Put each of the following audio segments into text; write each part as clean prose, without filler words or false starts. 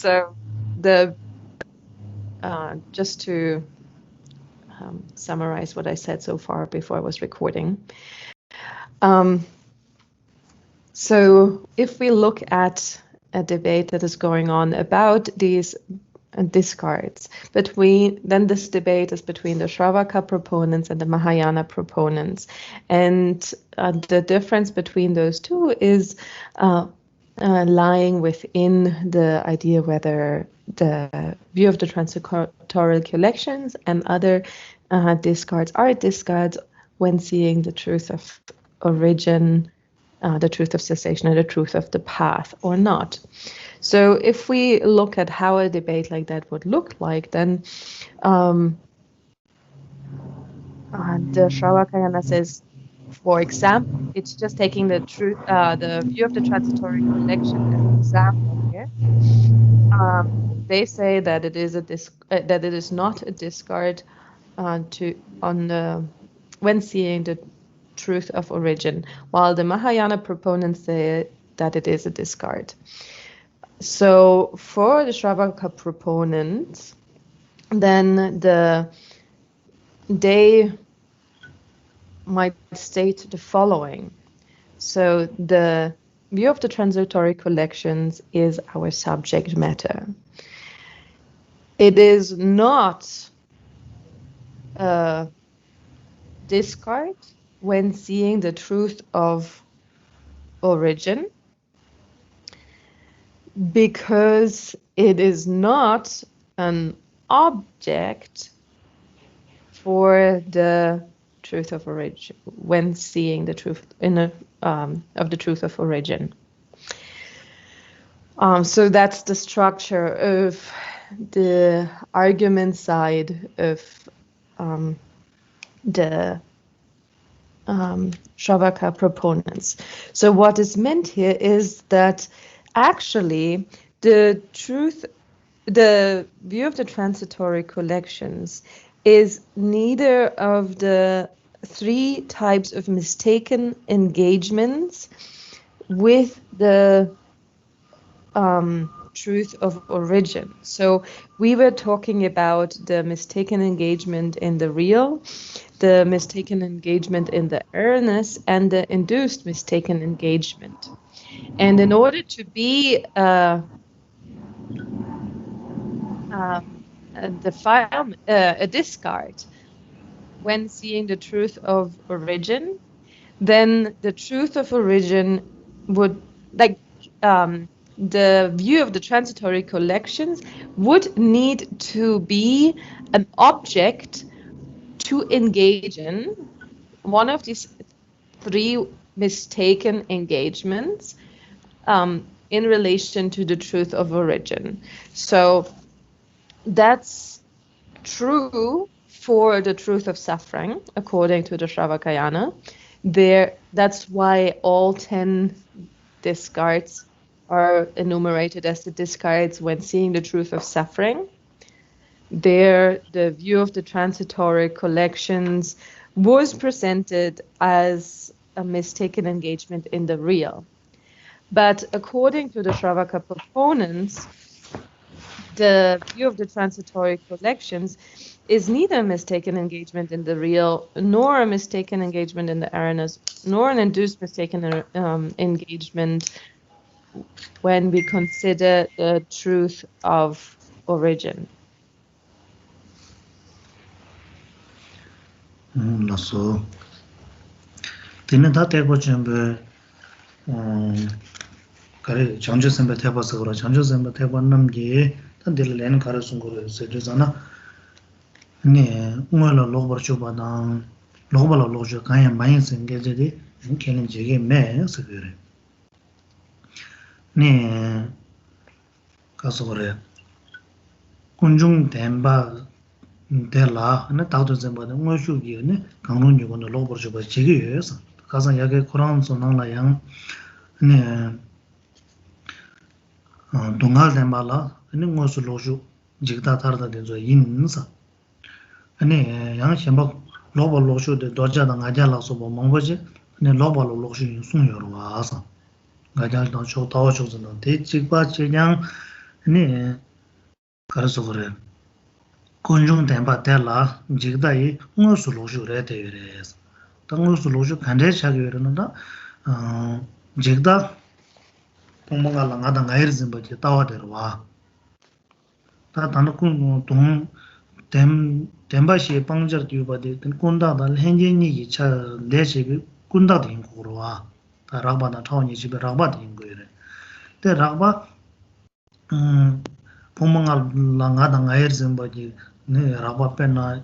So the just to summarize what I said so far before I was recording. So if we look at a debate that is going on about these discards then this debate is between the Shravaka proponents and the Mahayana proponents, and the difference between those two is lying within the idea whether the view of the transitorial collections and other discards are discards when seeing the truth of origin, the truth of cessation, and the truth of the path or not. So if we look at how a debate like that would look like, then the Shravakayana says, for example, it's just taking the truth, the view of the transitory collection as an example here. They say that it is that it is not a discard when seeing the truth of origin, while the Mahayana proponents say that it is a discard. So for the Shravaka proponents, then they might state the following. So the view of the transitory collections is our subject matter. It is not a discard when seeing the truth of origin, because it is not an object for the truth of origin when seeing the truth of the truth of origin. So that's the structure of the argument side of the Shravaka proponents. So what is meant here is that actually the view of the transitory collections is neither of the three types of mistaken engagements with the truth of origin. So we were talking about the mistaken engagement in the real, the mistaken engagement in the awareness, and the induced mistaken engagement. And in order to be a discard when seeing the truth of origin, then the truth of origin would, the view of the transitory collections would need to be an object to engage in one of these three mistaken engagements in relation to the truth of origin. So that's true for the truth of suffering, according to the Shravakayana. That's why all 10 discards are enumerated as the discards when seeing the truth of suffering. There, the view of the transitory collections was presented as a mistaken engagement in the real. But according to the Shravaka proponents, the view of the transitory collections is neither a mistaken engagement in the real, nor a mistaken engagement in the awareness, nor an induced mistaken engagement when we consider the truth of origin. So, then that take what you kare chanjo sembe theba sagora chanjo sembe theba namge tan del len kare sungore se jana ne ngolo logbar choba dan logbala logjo kan mayin senge jedi kelen jege me sagere ne kasore kunjung temba dela ne tawdo semba de ngoshu gi ne kanun yugo no logbar choba jege yes kasan yage quran so nang la yang ne 동갈 덴발라 아니 ngosu loju jigda tarda denzo yinsa 아니 양 셴바 로버 로슈 데 도자다 ngaja so bo mongboje 아니 로버 로슈 sung yoro 와서 ngaja 도 초 타오 초즈는 데 직바 제냥 네 가르쳐 그래 군중 덴바 때라 지다이 무슨 로주래 되래서 당무스 로주 간데 차기르는다 어 지다 동몽가 랑아다 가이르진 버지 따와데와 다 단군 동 덴바시 방저 뒤바데 군다다 현진이 이차 내시비 군다도 인고로와 다 라바나 타원이 집에 라바도 인고이래 때 라바 동몽가 랑아다 가이르진 버지 네 라바 페나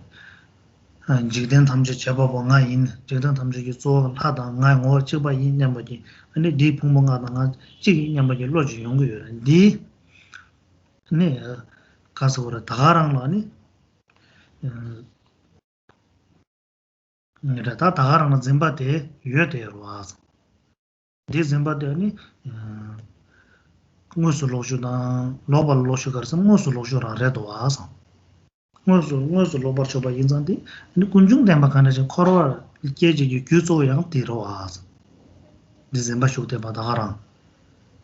jigden tamche cheba bo nga yin jigden tamche ki zo la da nga ngo cheba yin nyamba ji ane di pungbo nga da nga chigi nyamba ji lo ji yungu yu di ane kasa wara dagarang la ane rata dagarang la zimba de yue de yarwa di zimba de ane ngusu lo shu da loba lo shu karsa ngusu lo shu ra redo wa asa ngusu lo bar choba yin zandi ane kunjung denpa kanda jen korwa keji ki gyuzo yang di ro wa asa di zimba shuk de ba dagarang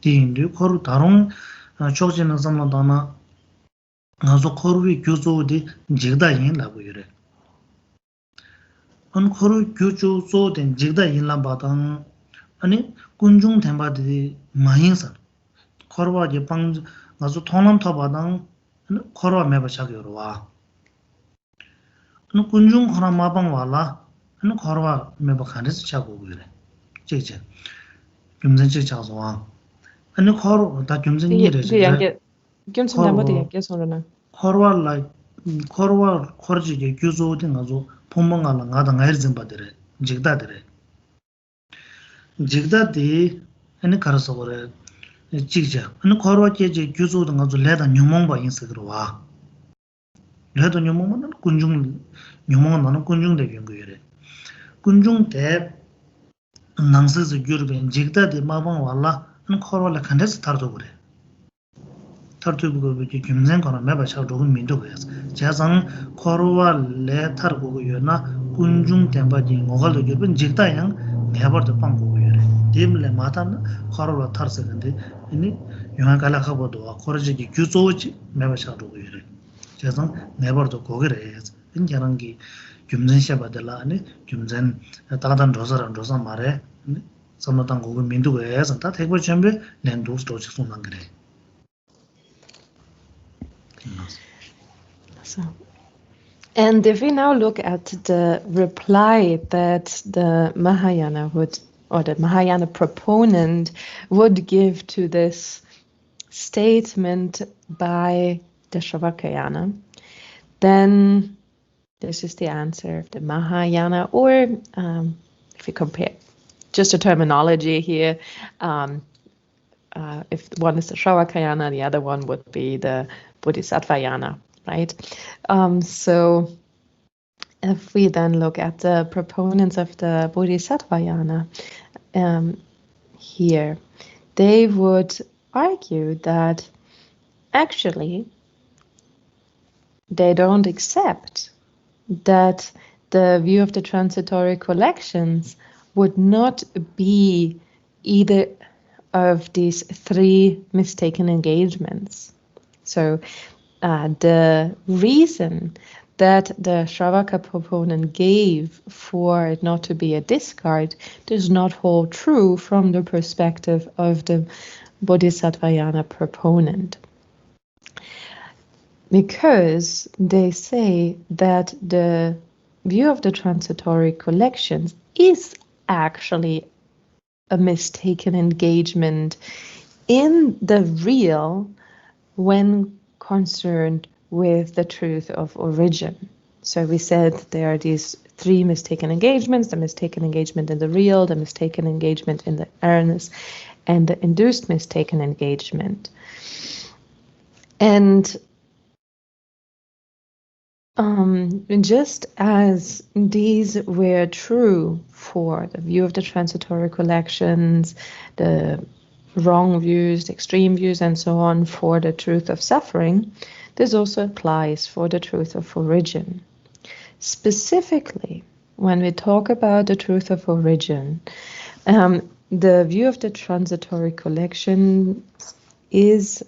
di indi koru darung chokchi na samla dana nga zo koruwi gyuzo di jigda yin la gu yore an koru gyuzo den jigda yin la ba dang ane kunjung denpa di ma yin san korwa di pang nga zo tonam ta ba dang korwa meba chak yoro wa ane kunjung kora ma bang wala ane korwa meba khandes chak gu yore chik gyumzen chik chak zo wa ane koru da gyumzen nire 그 gyumsen damba de yakge sonrona. korwa korji ge gyuzo de ngazo pomanga la ngada ngair zimba dere jigda de ane karaso gore jigja ane korwa ge je gyuzo de ngazo leda nyumong ba yin sigro wa leda nyumong na kunjung nyumong na kunjung de gyung yere kunjung de nangse zu gyurbe jigda de mabang wala ane korwa la kandes tardo gore tartubugo be gyumzen kono meba cha rogun mindu go yas jazang korwa le targo go yona kunjung temba ji ngogal do gyurben jigda yang mebar do pang go yore dimle matan korwa tarse gande ini yona kala khabo do korji gi gyuzoji meba cha rogo yore jazang mebar do go gere yas injarangi gyumzen shabadala ani gyumzen tadan rosa mare samatan go mindu go yas ta thekbo chembe nendu sto chiksun nangre. So, and if we now look at the reply that the Mahayana would, or the Mahayana proponent would give to this statement by the Shravakayana, then this is the answer of the Mahayana, or if we compare just a terminology here, if one is the Shravakayana, the other one would be the Bodhisattvayana, right? So if we then look at the proponents of the Bodhisattvayana here, they would argue that actually they don't accept that the view of the transitory collections would not be either of these three mistaken engagements. So the reason that the Shravaka proponent gave for it not to be a discard does not hold true from the perspective of the Bodhisattvayana proponent. Because they say that the view of the transitory collections is actually a mistaken engagement in the real when concerned with the truth of origin. So we said there are these three mistaken engagements: the mistaken engagement in the real, the mistaken engagement in the awareness, and the induced mistaken engagement. And just as these were true for the view of the transitory collections, the wrong views, the extreme views, and so on for the truth of suffering, this also applies for the truth of origin. Specifically, when we talk about the truth of origin, the view of the transitory collections is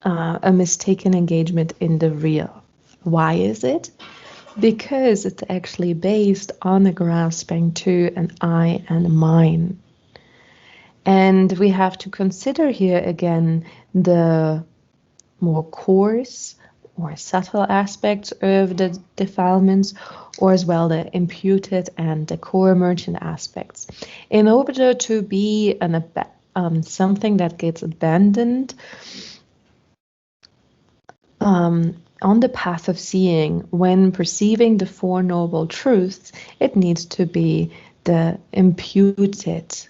a mistaken engagement in the real. Why is it? Because it's actually based on the grasping to an I and a mine. And we have to consider here again the more coarse or subtle aspects of the defilements, or as well the imputed and the co-emergent aspects. In order to be something that gets abandoned on the path of seeing, when perceiving the Four Noble Truths, it needs to be the imputed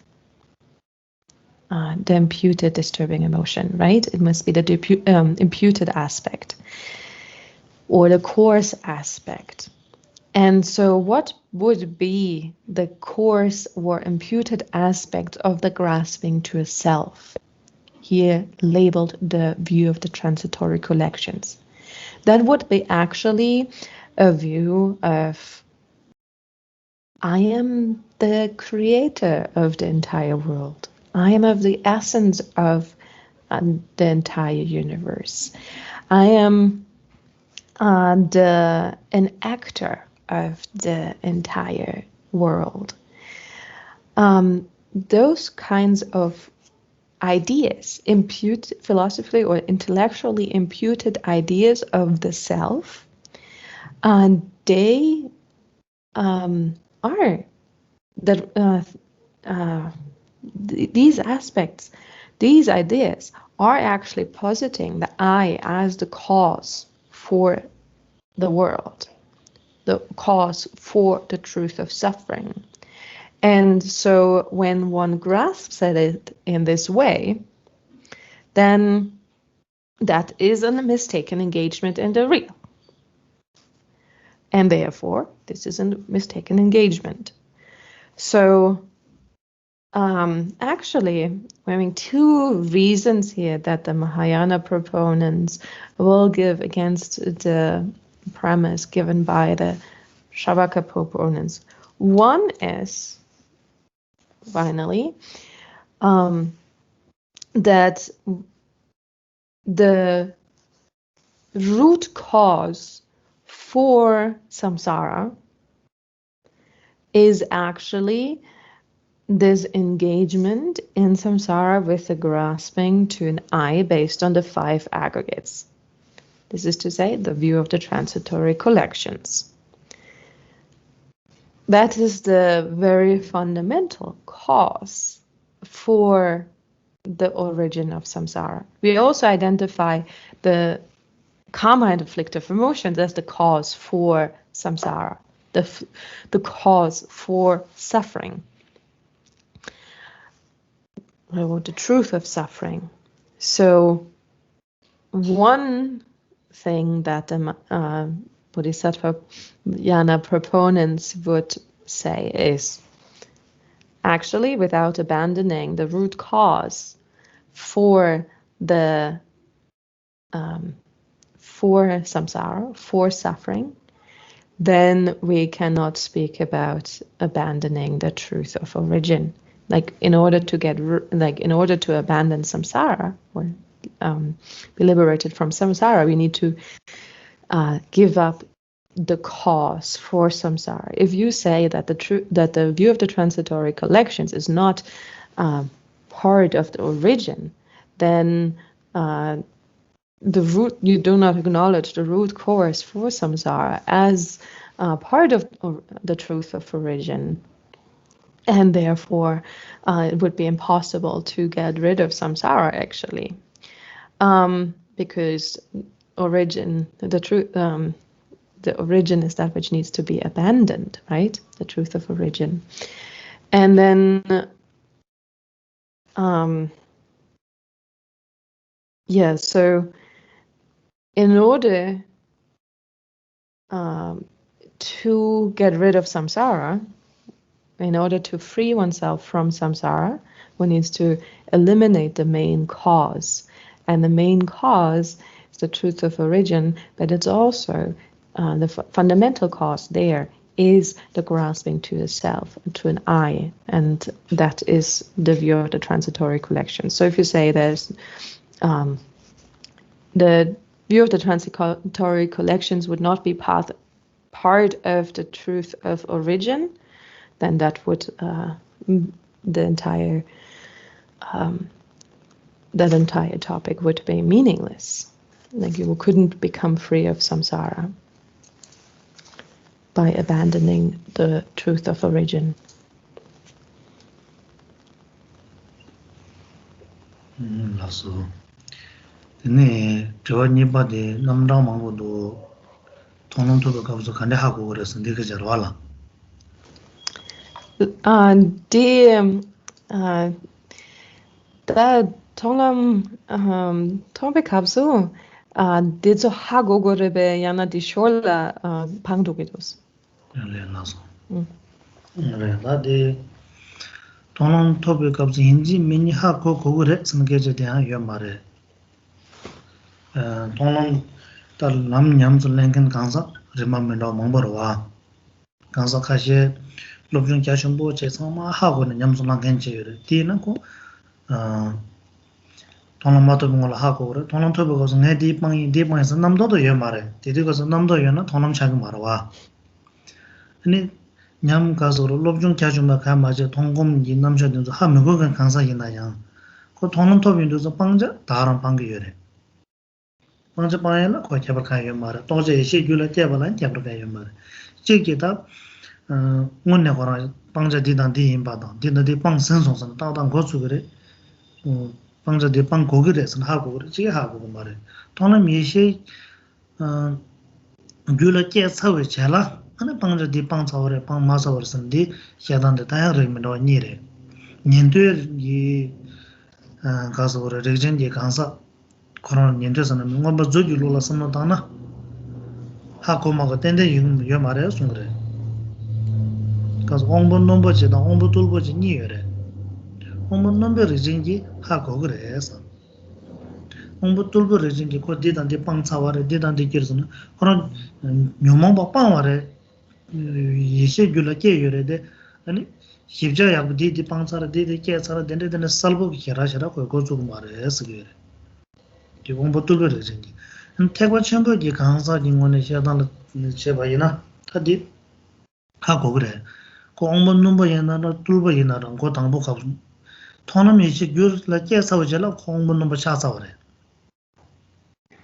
disturbing emotion, right? It must be the imputed aspect or the coarse aspect. And so what would be the coarse or imputed aspect of the grasping to a self? Here labeled the view of the transitory collections. That would be actually a view of I am the creator of the entire world. I am of the essence of the entire universe. I am an actor of the entire world. Those kinds of ideas, philosophically or intellectually imputed ideas of the self, and they are these aspects, these ideas are actually positing the I as the cause for the world, the cause for the truth of suffering. And so when one grasps at it in this way, then that is a mistaken engagement in the real. And therefore, this is a mistaken engagement. So actually, I mean, two reasons here that the Mahayana proponents will give against the premise given by the Shavaka proponents. One is, finally, that the root cause for samsara is actually this engagement in samsara with the grasping to an I based on the 5 aggregates. This is to say, the view of the transitory collections. That is the very fundamental cause for the origin of samsara. We also identify the karma and afflictive emotions as the cause for samsara, the cause for suffering, or the truth of suffering. So one thing that the Bodhisattva Jnana proponents would say is, actually, without abandoning the root cause for the for samsara, for suffering, then we cannot speak about abandoning the truth of origin. Like in order to abandon samsara or be liberated from samsara, we need to give up the cause for samsara. If you say that the view of the transitory collections is not part of the origin, then the root, you do not acknowledge the root cause for samsara as part of the truth of origin, and therefore it would be impossible to get rid of samsara actually, because origin, the origin is that which needs to be abandoned, right? The truth of origin. And then so in order to get rid of samsara, in order to free oneself from samsara, one needs to eliminate the main cause. And the main cause is the truth of origin, but it's also the fundamental cause there is the grasping to the self, to an I, and that is the view of the transitory collection. So if you say there's the view of the transitory collections would not be part of the truth of origin, then that would the entire that entire topic would be meaningless. Like you couldn't become free of samsara by abandoning the truth of origin. 라서 네 저니바데 남당망고도 통론토도 가서 간데 하고 그래서 네가 잘 와라. Da tonam topic habso det så hago gorebe yana di shola pangdogidos. 네 나서. 네 나데 통론토도 가서 인지 미니 하고 그거래 선게제 대한 요 말에 통론 딸 남냠즈 랭근 강사 리마멘도 몽버와 강사 카시 롭중 자숑보 제성마 하고는 냠즈랑 괜찮이래 뒤는고 통론마도 뭔가 하고 그래 통론토도 가서 내 디방에서 남도도 요 말에 디디가서 남도 요나 통론 차기 말와 아니 냠 가서로 롭중 자숑마 가 맞아 통금 이 남셔든서 하면고 강사 있나요 그 통론토빈도서 방자 다른 방게 요래 방자 방에는 거기 잡을까요 말아 도저히 시규를 깨발란 잡을까요 말아 지기다 문내 거라 방자 디단 디인 바다 디디 방 선송선 따당 고수 그래 방자 디방 고기래서 하고 그래 지게 하고 말아 돈은 미시 규를 깨서왜 잘라 하나 방자 디방 사월에 방 마사월선디 야단데 다양르미도 니래 년도에 이 가서 그래 레전드 강사 그런 년도에서는 뭔가 조주로라 선노다나 하고 막 땐데 요 말해요 순그래 가서 홍본 넘버지다 홍보 돌보지 니여래 홍본 넘버 레전드 하고 그래서 홍보 돌보 레전드 거 디단데 빵차와래 디단데 길서는 그런 묘몽바 빵와래 예시 줄게 요래데 아니 십자야 디디 빵차라 디디 깨차라 덴데데 살보 기라시라 거 고주고 말해서 그래 기본 돌보를 이제 태과 첨부기 강사 인원의 시야단 제바이나 타디 하고 그래 공문 넘버에나 돌보이나랑 고 당부 가고 토놈이 귤라 깨서잖아 공문 넘버 차서 그래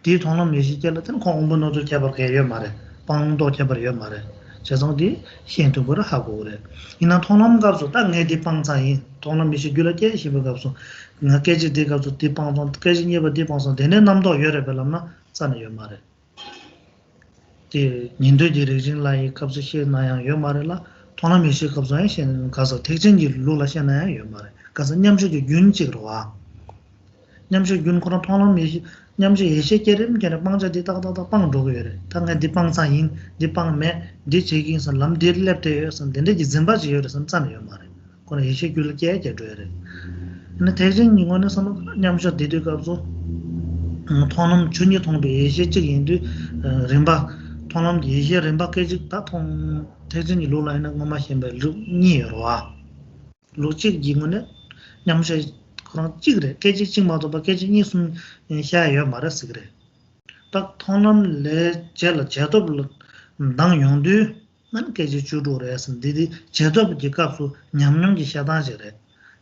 디 토놈이 시절은 공문 넘버 개발해요 말해 방도 개발해요 말해 죄송디 현도를 하고 그래 이나 토놈 가서 딱 내디 방사이 토놈이 귤라 깨시버 가서 nga keji de ga zu ti pang don keji nye ba di pang son de ne nam do yore be lam na san yo mare ti nin de ji jin la yi kap su she na yang yo mare la thona mi she kap su shen ga so tek jin ji lu la shen na yo mare ga so nyam shu ji yun ji ro wa nyam shu yun ko na thona mi nyam shu ye she ke rim ke na pang ja di ta ta pang do yore ta nga di pang sa yin di pang me di che kin san lam de lep te san de ji zimba ji yore san san yo mare ko na ye she gyul ke je do yore 근데 대신 이거는 서로 냠셔 디디가서 통놈 준이 통비 예시적인데 림바 통놈 예시 림바까지 다통 대신이 로라이는 뭐마 힘배 니여와 로직 이거는 냠셔 그런 찌그래 깨지 찡마도 바 깨지 니숨 샤여 말았어 그래 딱 통놈 레 젤 제도 당 용도 난 깨지 주로래서 디디 제도 기값수 냠냠기 샤다지래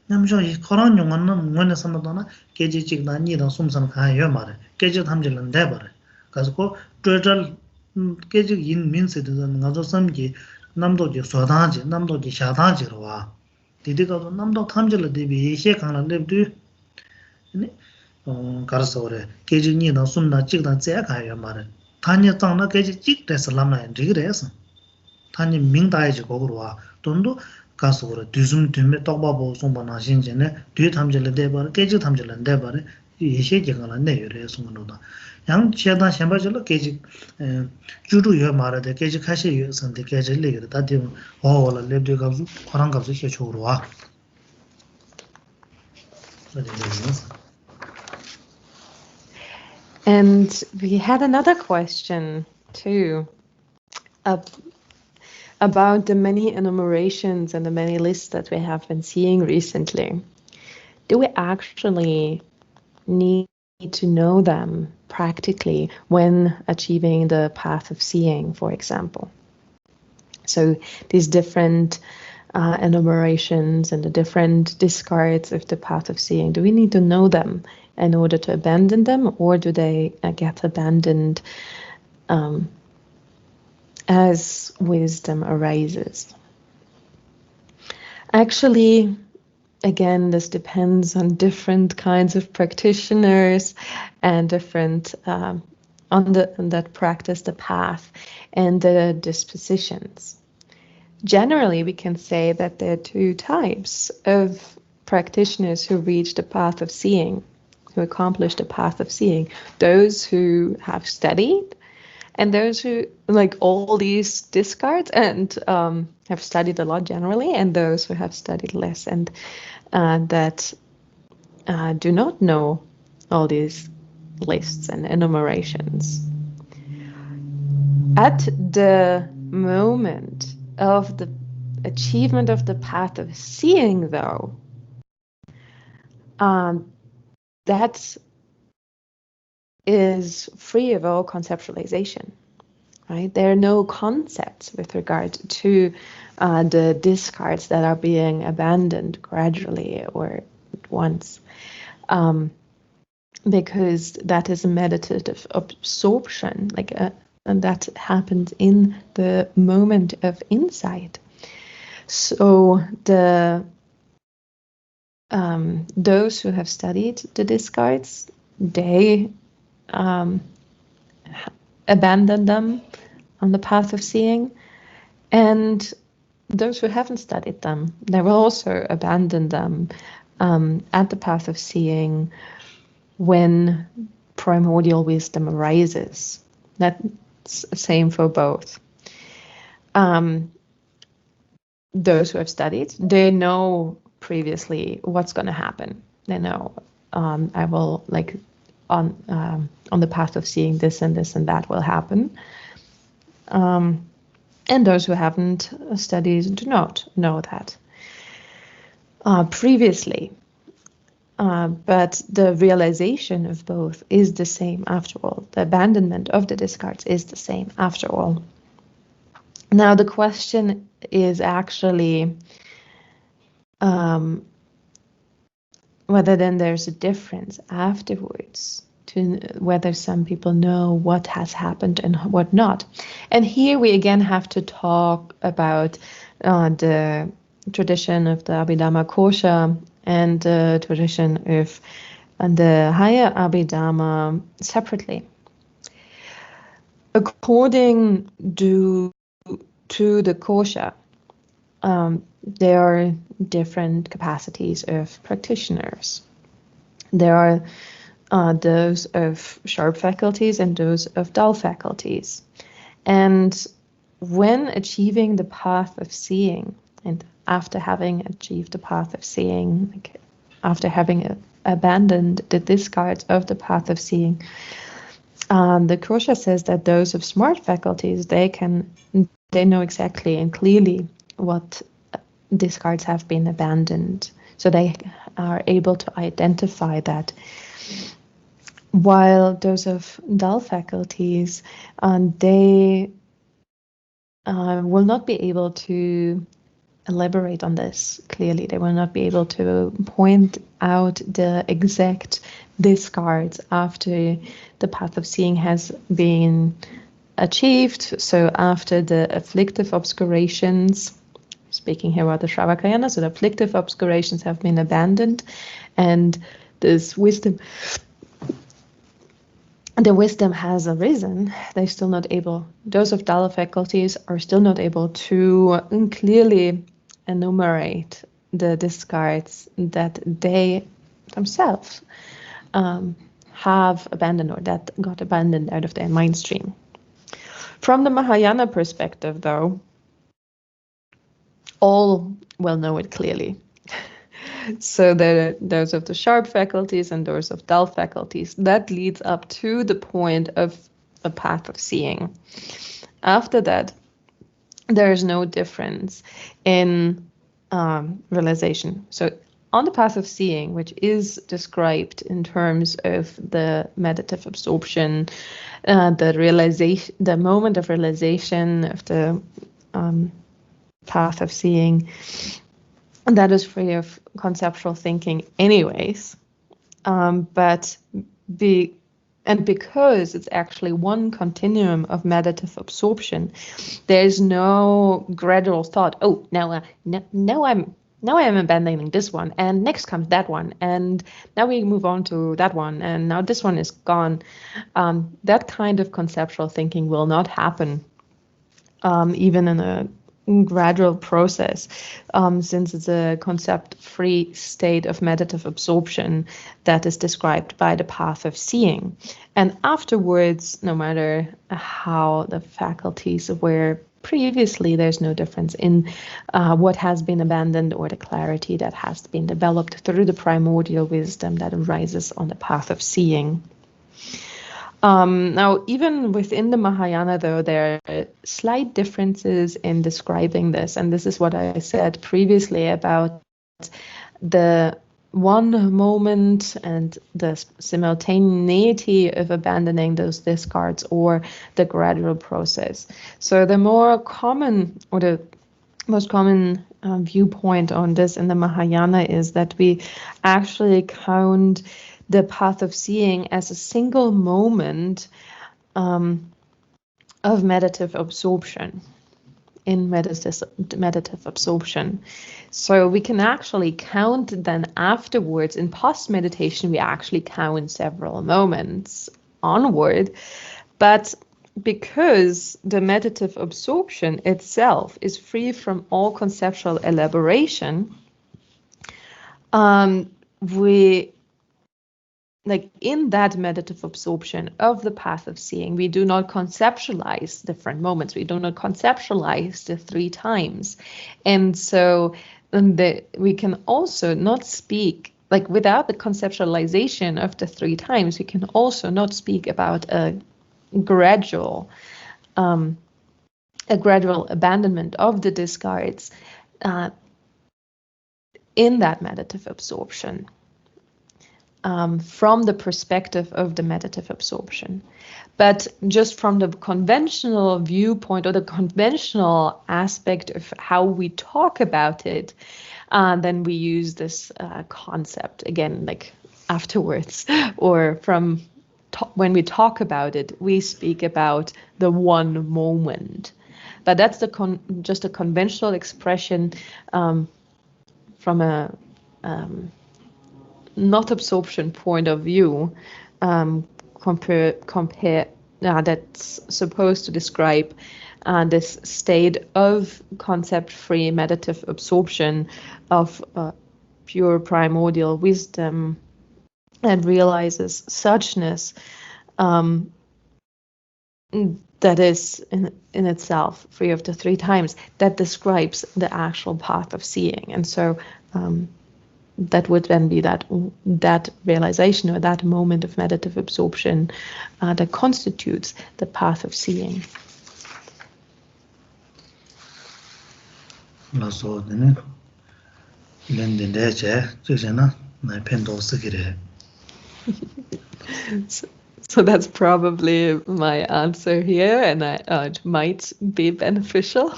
남저 이 그런 용어는 뭐는 선도나 계지직나 니도 숨선 가요 말에 계지 탐질은 돼 버려 가지고 total 계지 인 민세도 나도 섬기 남도지 소다지 남도지 샤다지로 와 디디가도 남도 탐질을 대비 이些강을 냅두 네 가서 그래 계지 니도 숨나 찍다 제 가요 말에 단위 장나 계지 찍대서 라면 되그래서 단위 민다이지 거기로 와 돈도 가서 그래 뒤숨 뒤에 떡바보 송바나 신전에 뒤 탐질을 대버 깨지 탐질을 대버 이些개가는 내요래 송노다 양 제단 셴바질로 깨지 주루여 말하되 깨지 카시 선데 깨질리 다디 어라 랩드 가서 코랑 가서 해초로 와 And we had another question too about the many enumerations and the many lists that we have been seeing recently. Do we actually need to know them practically when achieving the path of seeing, for example. So these different enumerations and the different discards of the path of seeing, do we need to know them in order to abandon them, or do they get abandoned as wisdom arises? Actually, again, this depends on different kinds of practitioners and different on that practice the path and the dispositions. Generally, we can say that there are two types of practitioners who reach the path of seeing, who accomplish the path of seeing. Those who have studied, and those who like all these discards and have studied a lot generally, and those who have studied less and that do not know all these lists and enumerations. At the moment of the achievement of the path of seeing, though, that is free of all conceptualization, right? There are no concepts with regard to the discards that are being abandoned gradually or at once, because that is a meditative absorption, and that happens in the moment of insight. So those who have studied the discards, they abandon them on the path of seeing, and those who haven't studied them, they will also abandon them at the path of seeing when primordial wisdom arises. That's the same for both. Those who have studied, they know previously what's going to happen. They know I will on the path of seeing this and this and that will happen. And those who haven't studied do not know that previously. But the realization of both is the same after all. The abandonment of the discards is the same after all. Now the question is actually whether then there's a difference afterwards, to whether some people know what has happened and what not. And here we again have to talk about the tradition of the Abhidhamma Kosha and the tradition of the higher Abhidhamma separately. According to the Kosha, there are different capacities of practitioners. There are those of sharp faculties and those of dull faculties. And when achieving the path of seeing, and after having achieved the path of seeing, after having abandoned the discards of the path of seeing, the Kosha says that those of smart faculties, they know exactly and clearly what discards have been abandoned. So they are able to identify that. While those of dull faculties, they will not be able to elaborate on this clearly. They will not be able to point out the exact discards after the path of seeing has been achieved. So after the afflictive obscurations, speaking here about the Shravakayana, so the afflictive obscurations have been abandoned, and this wisdom, the wisdom has arisen, they're still not able, those of dull faculties are still not able to clearly enumerate the discards that they themselves have abandoned, or that got abandoned out of their mind stream. From the Mahayana perspective, though, all will know it clearly. So there are those of the sharp faculties and those of dull faculties. That leads up to the point of a path of seeing. After that, there is no difference in realization. So on the path of seeing, which is described in terms of the meditative absorption, the realization, the moment of realization of the path of seeing, and that is free of conceptual thinking anyways. But because it's actually one continuum of meditative absorption, there's no gradual thought, oh, now I'm abandoning this one, and next comes that one, and now we move on to that one, and now this one is gone. That kind of conceptual thinking will not happen, even in a gradual process, since it's a concept-free state of meditative absorption that is described by the path of seeing. And afterwards, no matter how the faculties were previously, there's no difference in what has been abandoned or the clarity that has been developed through the primordial wisdom that arises on the path of seeing. Now, even within the Mahayana, though, there are slight differences in describing this. And this is what I said previously about the one moment and the simultaneity of abandoning those discards or the gradual process. So the more common, or the most common viewpoint on this in the Mahayana is that we actually count the path of seeing as a single moment of meditative absorption, in meditative absorption. So we can actually count then afterwards. In post-meditation, we actually count several moments onward, but because the meditative absorption itself is free from all conceptual elaboration, we, like in that meditative absorption of the path of seeing, we do not conceptualize different moments. We do not conceptualize the 3 times. And so we can also not speak, like without the conceptualization of the 3 times, we can also not speak about a gradual abandonment of the discards in that meditative absorption. From the perspective of the meditative absorption. But just from the conventional viewpoint or the conventional aspect of how we talk about it, then we use this concept again, like afterwards, or from when we talk about it, we speak about the one moment. But that's just a conventional expression from a not absorption point of view, that's supposed to describe this state of concept-free meditative absorption of pure primordial wisdom and realizes suchness that is in itself free of the 3 times, that describes the actual path of seeing. And so that would then be that realization or that moment of meditative absorption that constitutes the path of seeing. So that's probably my answer here, and it might be beneficial.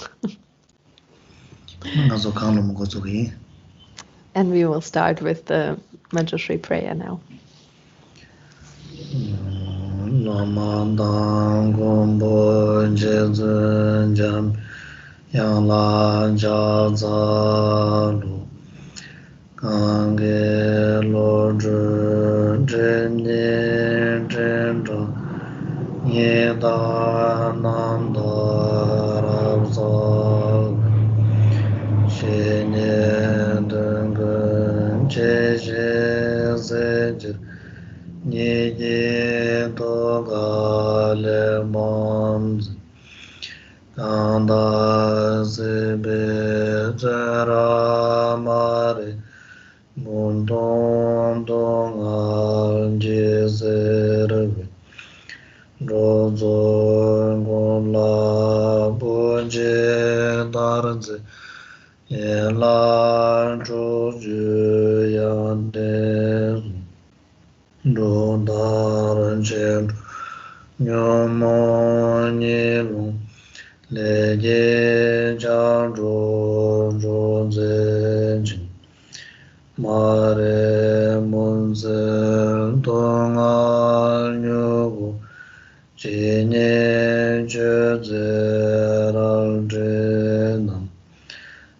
And we will start with the Manjushri prayer now. Namandang gombo jezun jam yang la ja za lu kange lo zhu zhen ni zhen zhu ye da nam da rab za she ne deng gen che je ze je ye ye to ga le mom anda se be zara mare mon don don al je zer ro zo gon la bo je dar ze ye la jo ju do daran che nyomo ni lu le je jang ro ro zen jin ma re mun zen dong a nyu bu je ne je ze ran je nam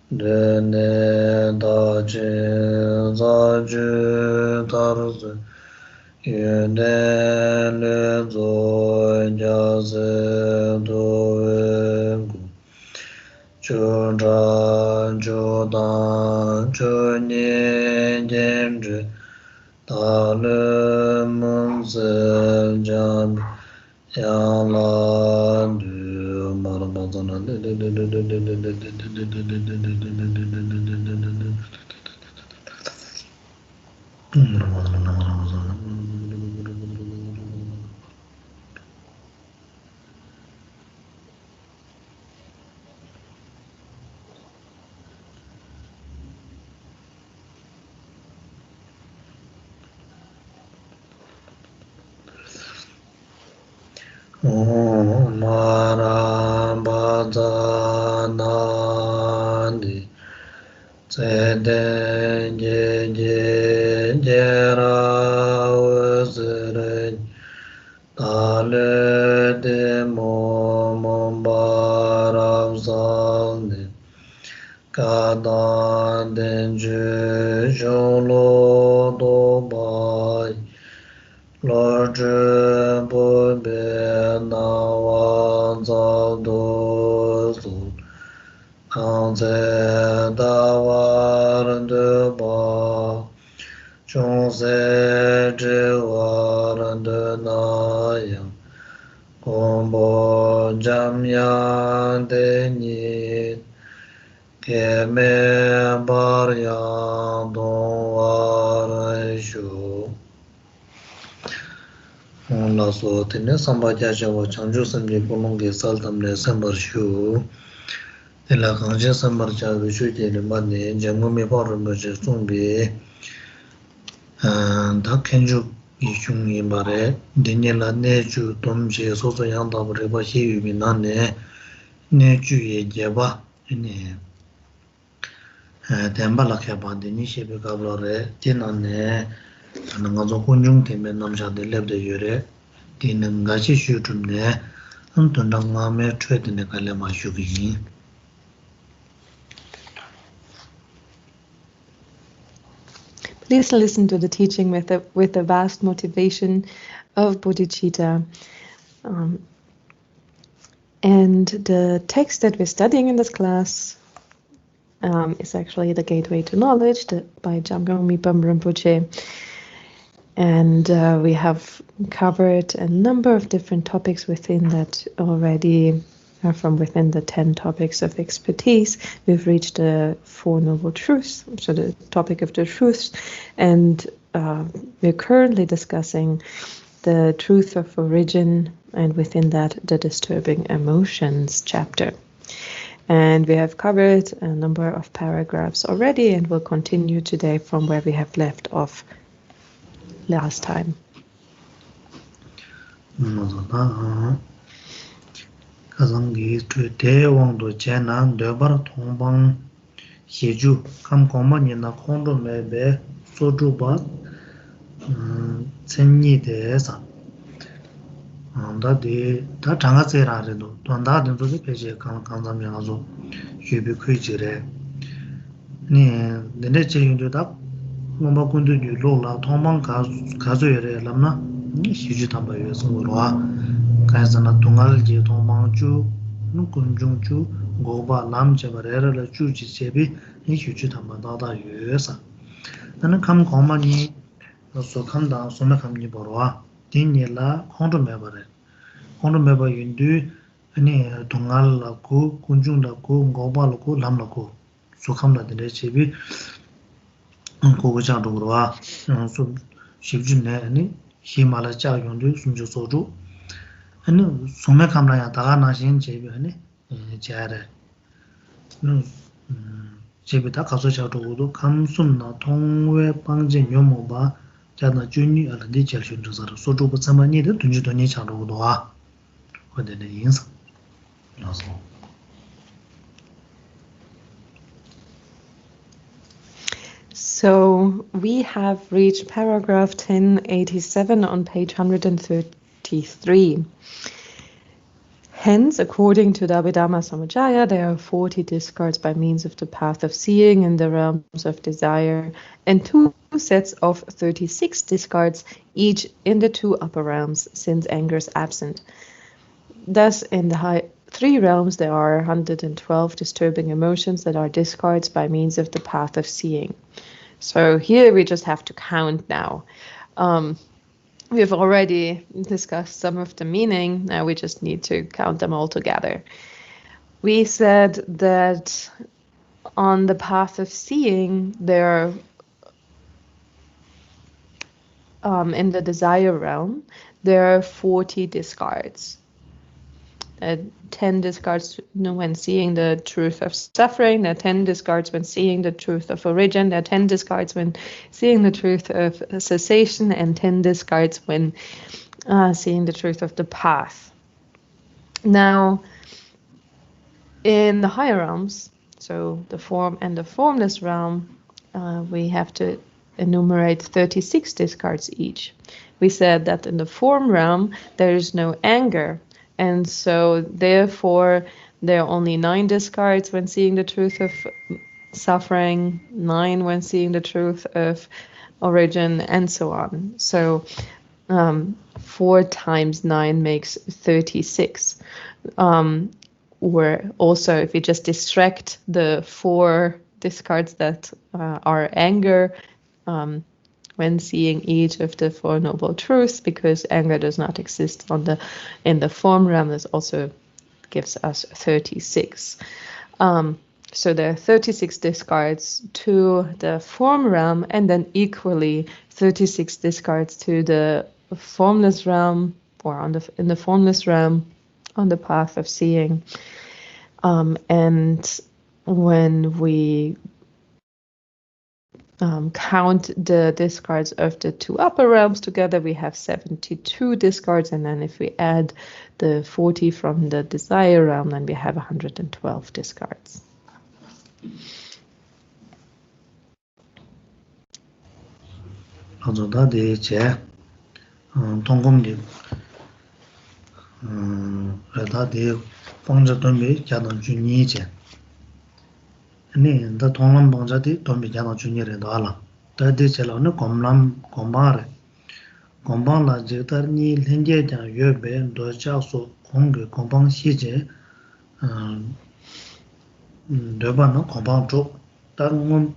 de ne da je za je tar ze yönden le zo ja ze do wen gu chu zhan chu dan chu nian jian zhi da le mun zi jian yang lan du ma la ba zan de de de de de de de de de de de Maranandi Zeden je je je ra uzren Dale de mo baram zalne Kadan den je jolo do bai Lord bo be na wan za do su ang ze da war de ba chung se zhe war de na yang gong bo jam yang de ni ke me bar yang dong war shu la so tene samba ja ja wa changju samje polong ge sal tamne sambar shu de la ganje sambar ja wi shu de le man ne jamu me par me je song bi da kenju yi chung yi bare de ne la ne ju tom je so so yang da bre ba shi yu mi na ne ju ye je ba ne tenpa la kya ba de ni she be ka bla re tin na ne nga zo kun jung te me nam sha de leb de yore tin nga chi shu tum ne an tun da nga me chwe de ne ka le ma shu gi yin Please listen to the teaching with the vast motivation of bodhicitta. And the text that we're studying in this class is actually The Gateway to Knowledge by Jamgyong Mipam Rinpoche. And we have covered a number of different topics within that already. From within the 10 topics of expertise, we've reached the Four Noble Truths, so the topic of the truths, and we're currently discussing the truth of origin, and within that, the disturbing emotions chapter. And we have covered a number of paragraphs already, and we'll continue today from where we have left off last time. Kazangi te wang do che na debar thongbang xieju kam koma ni na khondo me be soju ba chenni de sa anda de ta changa se ra re do to anda de do pe je kan kan zam ya zo yubi khu ji re ni de ne che yin do da ngomba kun du lo la thongbang ka zo re lam na xieju ta ba yo so ro kaisana tungal je thomang chu nu kunjung chu goba lam che barera la chu ji sebi ni chu chu thamba da da yesa nana kam khoma ni so kham da so na kham ni borwa tin ni la khond me bare khond me ba yindu ani tungal la ko kunjung la ko goba la ko lam la ko so kham da de sebi ko go cha do borwa so shibjin ne ani himala cha yondu sumjo so ju 아니 소매 감라야 다가 나신 제비 아니 제아래 제비 다 가서 저도도 감숨나 통외 방진 요모바 자나 준이 알디 젤슌저서 소주부 참만이데 둔지도니 차로도와 거데네 인사 나서 So we have reached paragraph 1087 on page 133. Hence, according to the Abhidhamma Samujaya, there are 40 discards by means of the path of seeing in the realms of desire, and 2 sets of 36 discards, each in the 2 upper realms, since anger is absent. Thus, in the high 3 realms, there are 112 disturbing emotions that are discards by means of the path of seeing. So here we just have to count now. We've already discussed some of the meaning. Now we just need to count them all together. We said that on the path of seeing, there are, in the desire realm, there are 40 discards. 10 discards when seeing the truth of suffering, there are 10 discards when seeing the truth of origin, there are 10 discards when seeing the truth of cessation, and 10 discards when seeing the truth of the path. Now, in the higher realms, so the form and the formless realm, we have to enumerate 36 discards each. We said that in the form realm, there is no anger. And so, therefore, there are only 9 discards when seeing the truth of suffering, 9 when seeing the truth of origin, and so on. So, 4 times 9 makes 36. Or also, if you just distract the 4 discards that are anger, when seeing each of the 4 noble truths, because anger does not exist in the form realm, this also gives us 36. So there are 36 discards to the form realm, and then equally 36 discards to the formless realm, or in the formless realm on the path of seeing. And when we count the discards of the 2 upper realms together, we have 72 discards, and then if we add the 40 from the desire realm, then we have 112 discards. 아주다 대체 동공리 라다데 방자돈비 자동 준이제 아니 더 동람 방자디 돈비 자동 준이레도 알아 다데체로는 곰마레 곰방라 제터니 렌제자 여베 도자소 공개 곰방 시제 레바노 곰방 쪽 다른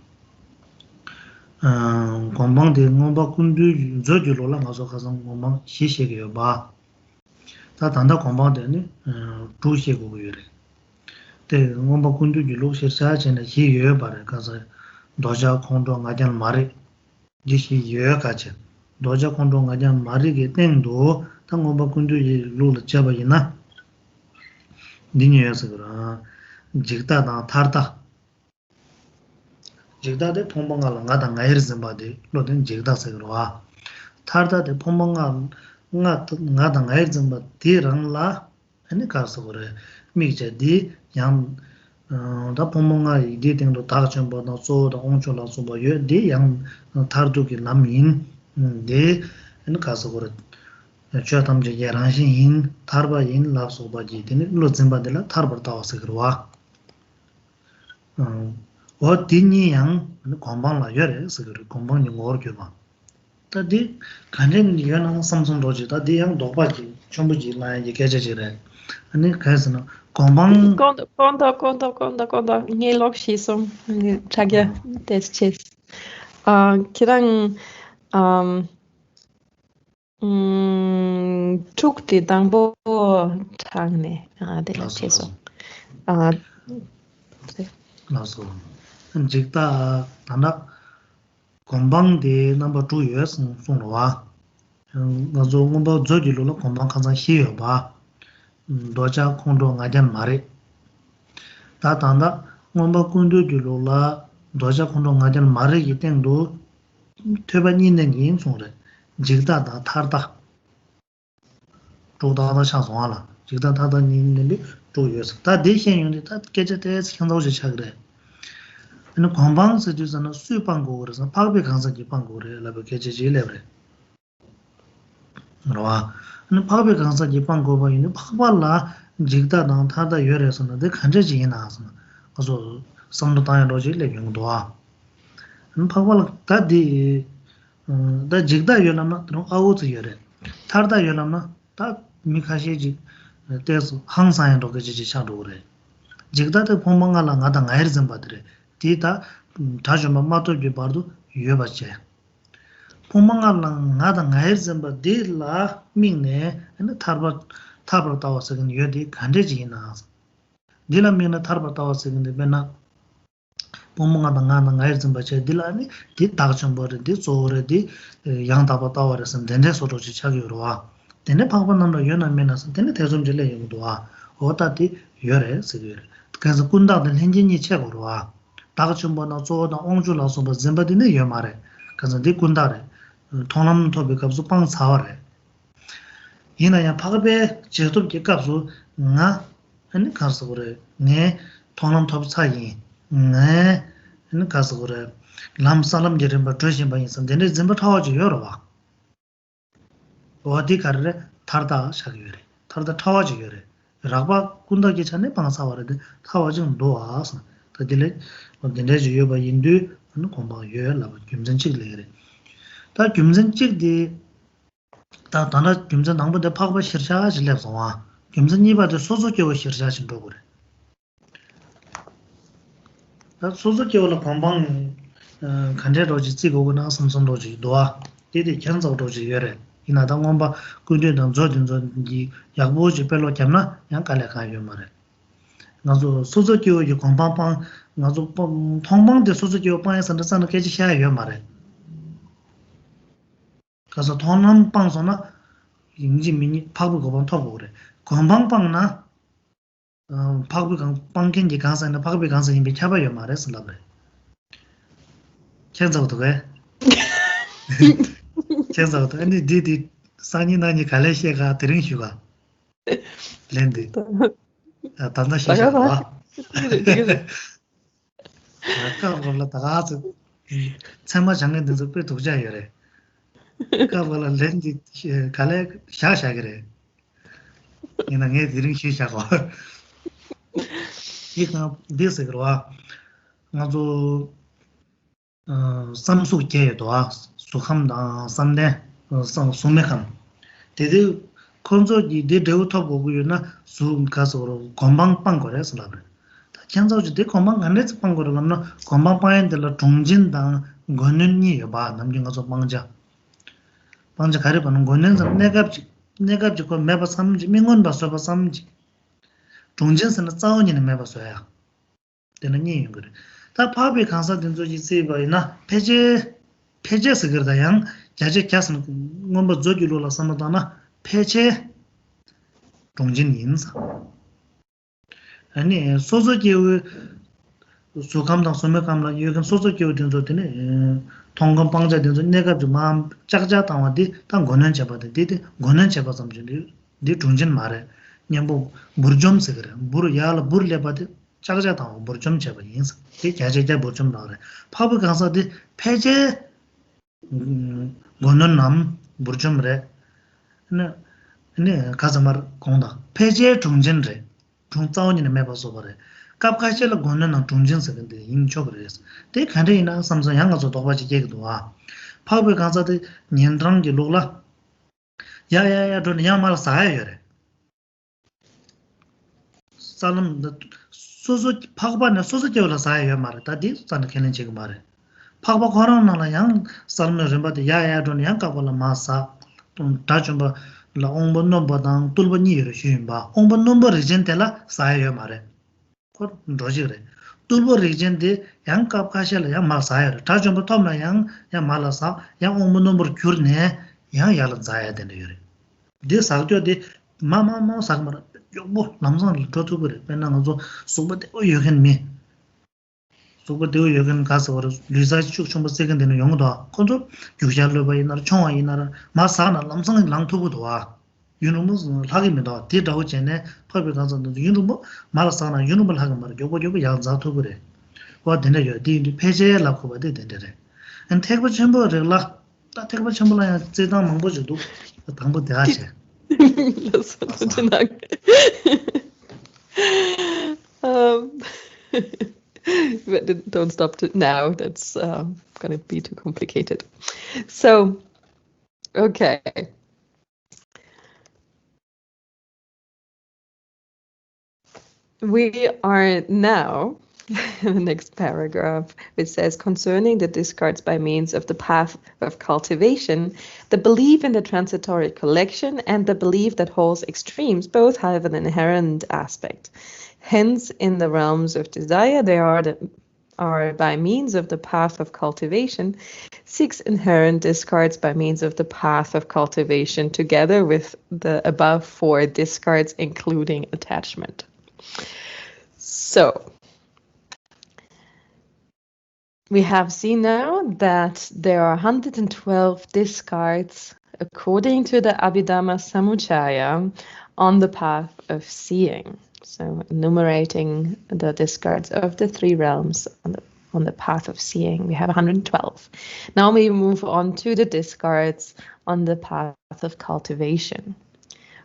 곰방데 곰바 군두 저주로라 가서 가서 곰방 시시게요 봐. 다 단다 곰방데니 두시고 요래. 때 곰바 군두 줄로 시사전에 희여 바래 가서 도자 공도 가장 말이 지시 여 가지. 도자 공도 가장 말이게 땡도 당 곰바 군두 줄로 잡아이나. 니녀여서 그러. 직다다 타르다 직다데 퐁방가 나다 나이르즈바데 로든 직다서로와 타르다데 퐁방가 나다 나이르즈바 디랑라 아니 가서거래 미제디 양다 퐁방가 이디딩도 다처럼보다 소다 온초라 소바여 디양 타르두기 남인 데 아니 가서거래 저탐제 예란신 타르바인 라소바지 데니 로즘바데라 타르버다와서거와 디니양 공방라 열에 서그 공방이 뭐르게봐 다디 간전 이거는 삼성도지 다디양 도바지 전부지 라이 얘기해지래 아니 그래서 공방 건다 nie lokshi som chagia desches kirang tukti dangbo tangne de cheso 나서 직다 단다 공방대 넘버 2에 송로와 나zo 공방 저기로 공방 가서 시여 봐 도자 공도 가잔 말이 다 단다 공방 군도 줄로라 도자 공도 가잔 말이 이땡도 퇴반이는 인송래 직다다 타다 조다다 샤송하라 직다다다 니는 조여서 다 대신용데 다 깨져대 상도지 차그래 는 관방서 주서는 수방고 그래서 파괴 강사기 방고래 라고 깨져지래래 그러와 는 파괴 강사기 방고 보이는 파발라 직다당 타다 열에서는 내 간저지에 나서 그래서 성도 당연로지 레용도와 는 파발라 다디 다 직다 열람나 또 아우즈 열에 타다 열람나 다 미카시지 때서 항상 이렇게 지지 차도래 직다도 pomangala ngada ngair zambadre tita tajuma mato ge bardu yebache pomangala ngada ngair zambade la mingne ene tarba tawasagin yodi gandeji na dila minna tarba tawasagin bena pomangala ngada ngair zambache dilani di tagchumbore di zore di yang taba tawaresan dende soroji chagyurwa dene phagban namra yona menas dene tezumjile yungdwa otati yore sigire 그래서 군다들 현진이 최고로와 다가쯤보나 조다 옹줄라서 뭐 zem바디네 여마래 그래서 네 군다래 통남 토비 값수 빵 사와래 이나야 파급에 제도 값수 나 아니 가서 그래 네 통남 토비 차이 네 아니 가서 그래 람살람 제름 바 조심 바 있어 근데 zem바 타와지 여러와 어디 가래 타르다 샤기래 타르다 타와지 여래 라바 군다게 전에 방사와르데 타와정 노아서 다딜레 어딘데지 여바 인도 는 공바 여라바 김전직레래 다 김전직디 다 다나 김전 당보데 파고 시르샤 질레서와 김전이바데 소소교와 시르샤 진도 그래 다 소소교라 공방 간제로지 찍고나 삼성로지 노아 데데 견자로지 여래 이나다 원바 군대는 조든조디 약보지 별로 잡나 양깔에 가요 말에 나도 소소교육 공방방 나도 통방대 소소교육 방에서 산을 깨지 샤요 말에 가서 통남 방송나 인지민이 파부고방 타고 그래 공방방나 파부강 방견지 강사나 파부비 강사님이 잡아요 말에서 그래 견자도 그래 견자도 아니 디디 산이나니 갈래시가 드링슈가 랜드 단다 시샤와 아까 몰라 다가서 참마 장례들도 꽤 도자여래 아까 몰라 랜드 갈래 샤샤 그래 이나게 드링슈 샤고 이거 디스 그러와 나도 삼수 계도와 수함다 삼대 소매함 데데 콘조지 데데우터 보고요나 수 가서로 건방빵 거래서 나버 현자지 데 건방 안에서 빵 거라면 건방빵인들 중진당 권는이 봐 남긴 가서 방자 가려 보는 거는 내가 그 매바 삼지 민원 봐서 봐 삼지 중진선은 싸우니는 매바서야 되는 이 그래 다 파비 강사된 조지 세바이나 폐제스 그러다양 자제 캐스는 뭔가 저기로라 삼다나 폐제 중진 인사 아니 소소기의 소감당 소매감라 여기 소소기의 된도되네 통감 방자 된도 내가 좀 마음 짝짝 당와디 당 권은 잡아도 되디 권은 잡아 삼지 네 중진 말에 냐뭐 물좀세 그래 물 야라 물래 봐도 짝짝 당 물좀 잡아 인사 이 자제자 물좀 나래 파부 강사들 폐제 권은 남 물좀래 네 가자말 공다 폐제 중진래 중자원이네 매봐서 그래 갑가실로 권은 중진서 근데 인초 그래서 대 간데이나 삼성 양가서 도바지 얘기도 와 파부 강사들 년랑기 로라 야야야 돈 야말 사야래 사람 소소 파고바나 소소적으로 사야 말다 디스탄 캐는 지금 말해 파고 거라나라 양 사람을 좀바데 야야 돈 양가볼라 마사 돈 다좀바 라 옹본 넘버당 뚫버니르 쉬임바 옹본 넘버 리젠텔라 사야 말해 그 로지래 뚫버 리젠데 양값 가실라 양 마사야 다좀바 톰나 양 말라사 양 옹본 넘버 큐르네 양 야라 자야 되네 요래 디 사교데 마마마 사그마라 요뭐 남산 도토 그래 맨날 저 소바데 여긴 미 저거 되어 여기는 가서 리사지 쭉 전부 세게 되는 영어도 컨트롤 교실로 봐 이날 총아 이날 마사나 남성 랑투부도 와 유노무스 하기면도 뒤다고 전에 퍼비 가서 유노무 마라사나 유노물 하는 말 요거 양자도 그래 와 되네요 디 페이지에 라고 봐도 되는데 안 택버 첨부를라 다 택버 첨부라 제단 망보지도 당부 대하지 Das war gute Dank. um, but don't stop now. That's going to be too complicated. So, okay. We are now in the next paragraph, which says, concerning the discards by means of the path of cultivation, the belief in the transitory collection and the belief that holds extremes both have an inherent aspect. Hence, in the realms of desire, there are by means of the path of cultivation 6 inherent discards by means of the path of cultivation, together with the above 4 discards, including attachment. So, we have seen now that there are 112 discards according to the Abhidhamma Samuccaya on the path of seeing. So enumerating the discards of the 3 realms on the path of seeing, we have 112. Now we move on to the discards on the path of cultivation.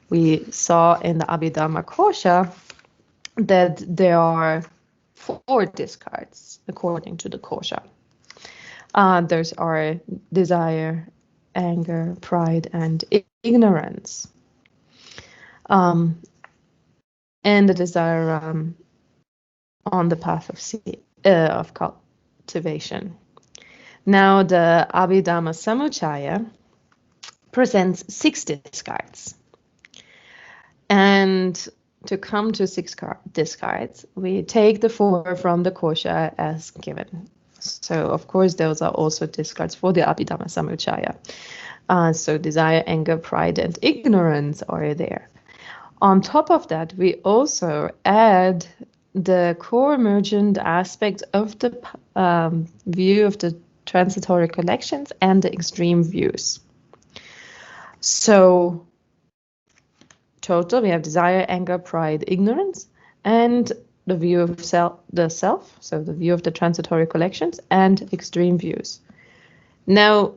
We saw in the Abhidhamma Kosha that there are 4 discards according to the kosha. Those are desire, anger, pride, and ignorance. And the desire on the path of cultivation. Now the Abhidhamma Samuccaya presents 6 discards. And to come to 6 discards, we take the 4 from the kosha as given. So, of course, those are also discards for the Abhidhamma Samuccaya. So, desire, anger, pride, and ignorance are there. On top of that, we also add the co-emergent aspect of the view of the transitory collections and the extreme views. So, total, we have desire, anger, pride, ignorance, and the view of the self, so the view of the transitory collections, and extreme views. Now,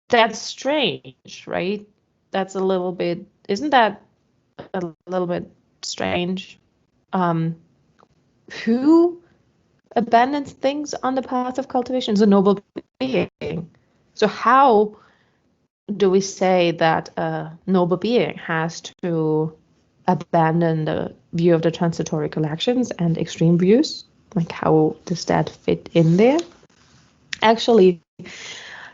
that's strange, right? That's a little bit, isn't that a little bit strange? Who abandons things on the path of cultivation? Is a noble being. So how do we say that a noble being has to abandon the view of the transitory collections and extreme views? Like, how does that fit in there? Actually,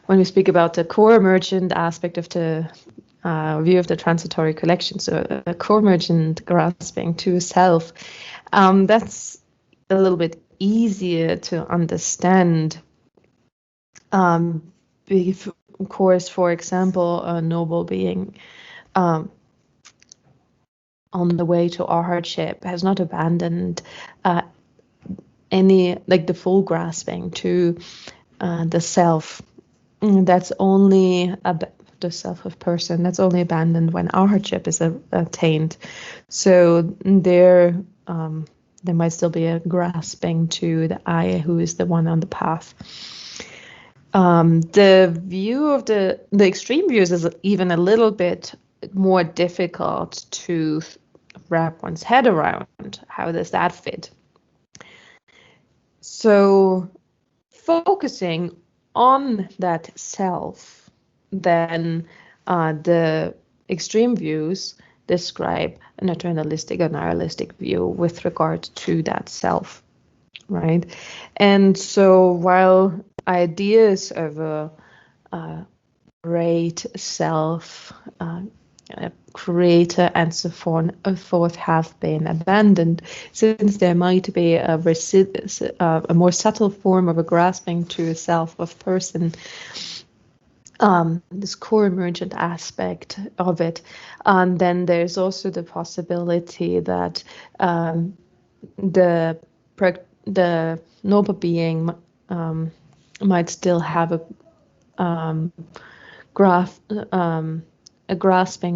when we speak about the co-emergent aspect of the view of the transitory collections, so a co-emergent grasping to self, that's a little bit easier to understand. Of course, for example, a noble being on the way to arhatship has not abandoned any, like, the full grasping to the self. That's only the self of person. That's only abandoned when arhatship is attained. So there might still be a grasping to the I, who is the one on the path. The view of the extreme views is even a little bit more difficult to wrap one's head around. How does that fit? So focusing on that self, then the extreme views describe an eternalistic or nihilistic view with regard to that self, right? And so while ideas of a great self, a creator, and so forth have been abandoned, since there might be a more subtle form of a grasping to a self of person, this core emergent aspect of it, then there's also the possibility that the the noble being might still have a grasping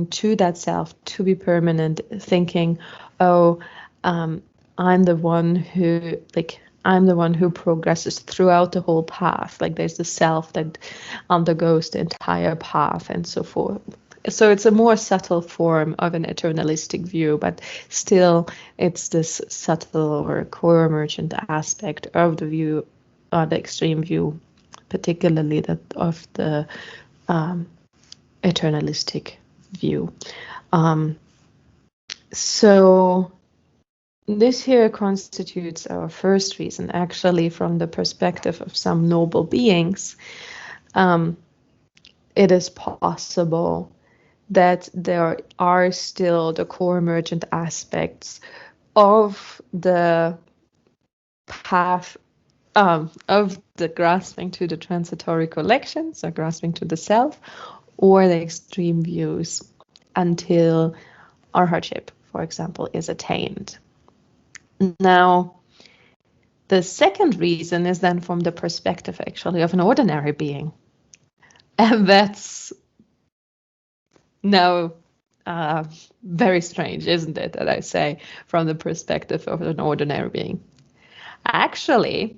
to that self to be permanent, thinking, oh, I'm the one who progresses throughout the whole path. Like there's the self that undergoes the entire path and so forth. So it's a more subtle form of an eternalistic view, but still it's this subtle or co-emergent aspect of the view, the extreme view, particularly that of the eternalistic view. So this here constitutes our first reason. Actually, from the perspective of some noble beings, it is possible that there are still the co-emergent aspects of the path of the grasping to the transitory collections, or grasping to the self, or the extreme views until arhatship, for example, is attained. Now, the second reason is then from the perspective actually of an ordinary being. And that's now very strange, isn't it, that I say from the perspective of an ordinary being. Actually,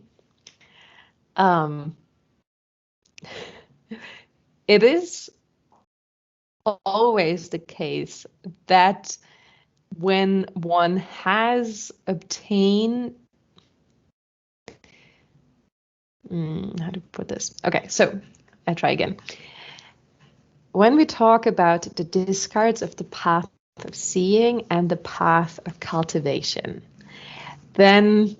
it is always the case that when one has obtained, how to put this? Okay, so I try again. When we talk about the discards of the path of seeing and the path of cultivation, then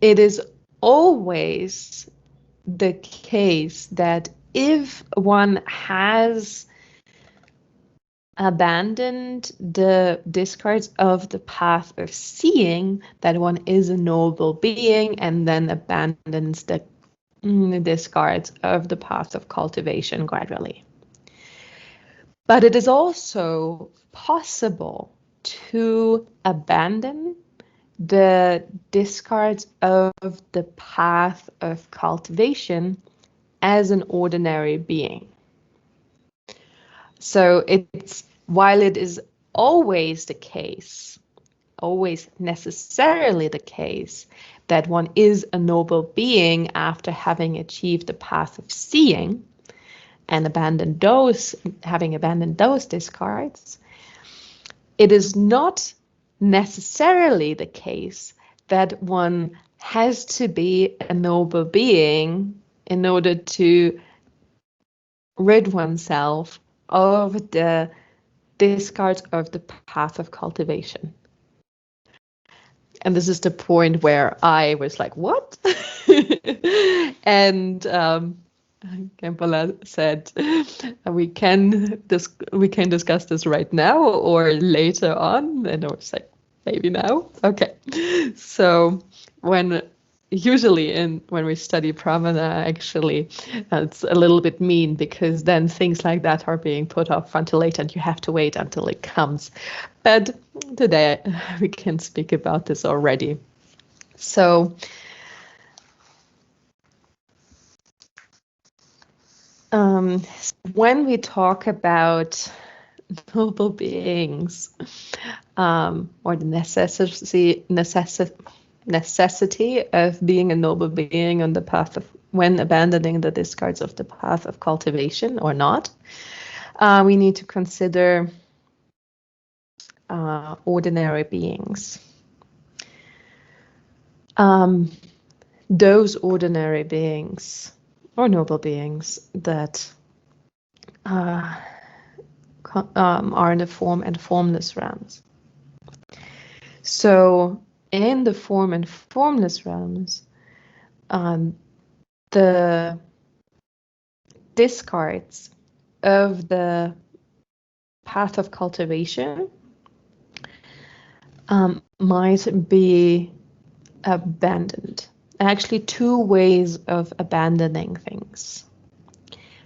it is always the case that if one has abandoned the discards of the path of seeing, that one is a noble being, and then abandons the discards of the path of cultivation gradually. But it is also possible to abandon the discards of the path of cultivation as an ordinary being. So it's, while it is always the case, always necessarily the case, that one is a noble being after having achieved the path of seeing and having abandoned those discards, it is not necessarily the case that one has to be a noble being in order to rid oneself of the discards of the path of cultivation. And this is the point where I was like, what? And Kempala said, we can discuss this right now or later on. And I was like, maybe now? Okay. So when we study pramana, actually, it's a little bit mean, because then things like that are being put off until later and you have to wait until it comes. But today we can speak about this already. So when we talk about noble beings, or the necessity of being a noble being on the path of, when abandoning the discards of the path of cultivation or not, we need to consider ordinary beings. Those ordinary beings or noble beings that are in the form and formless realms. So in the form and formless realms, the discards of the path of cultivation might be abandoned. Actually, two ways of abandoning things.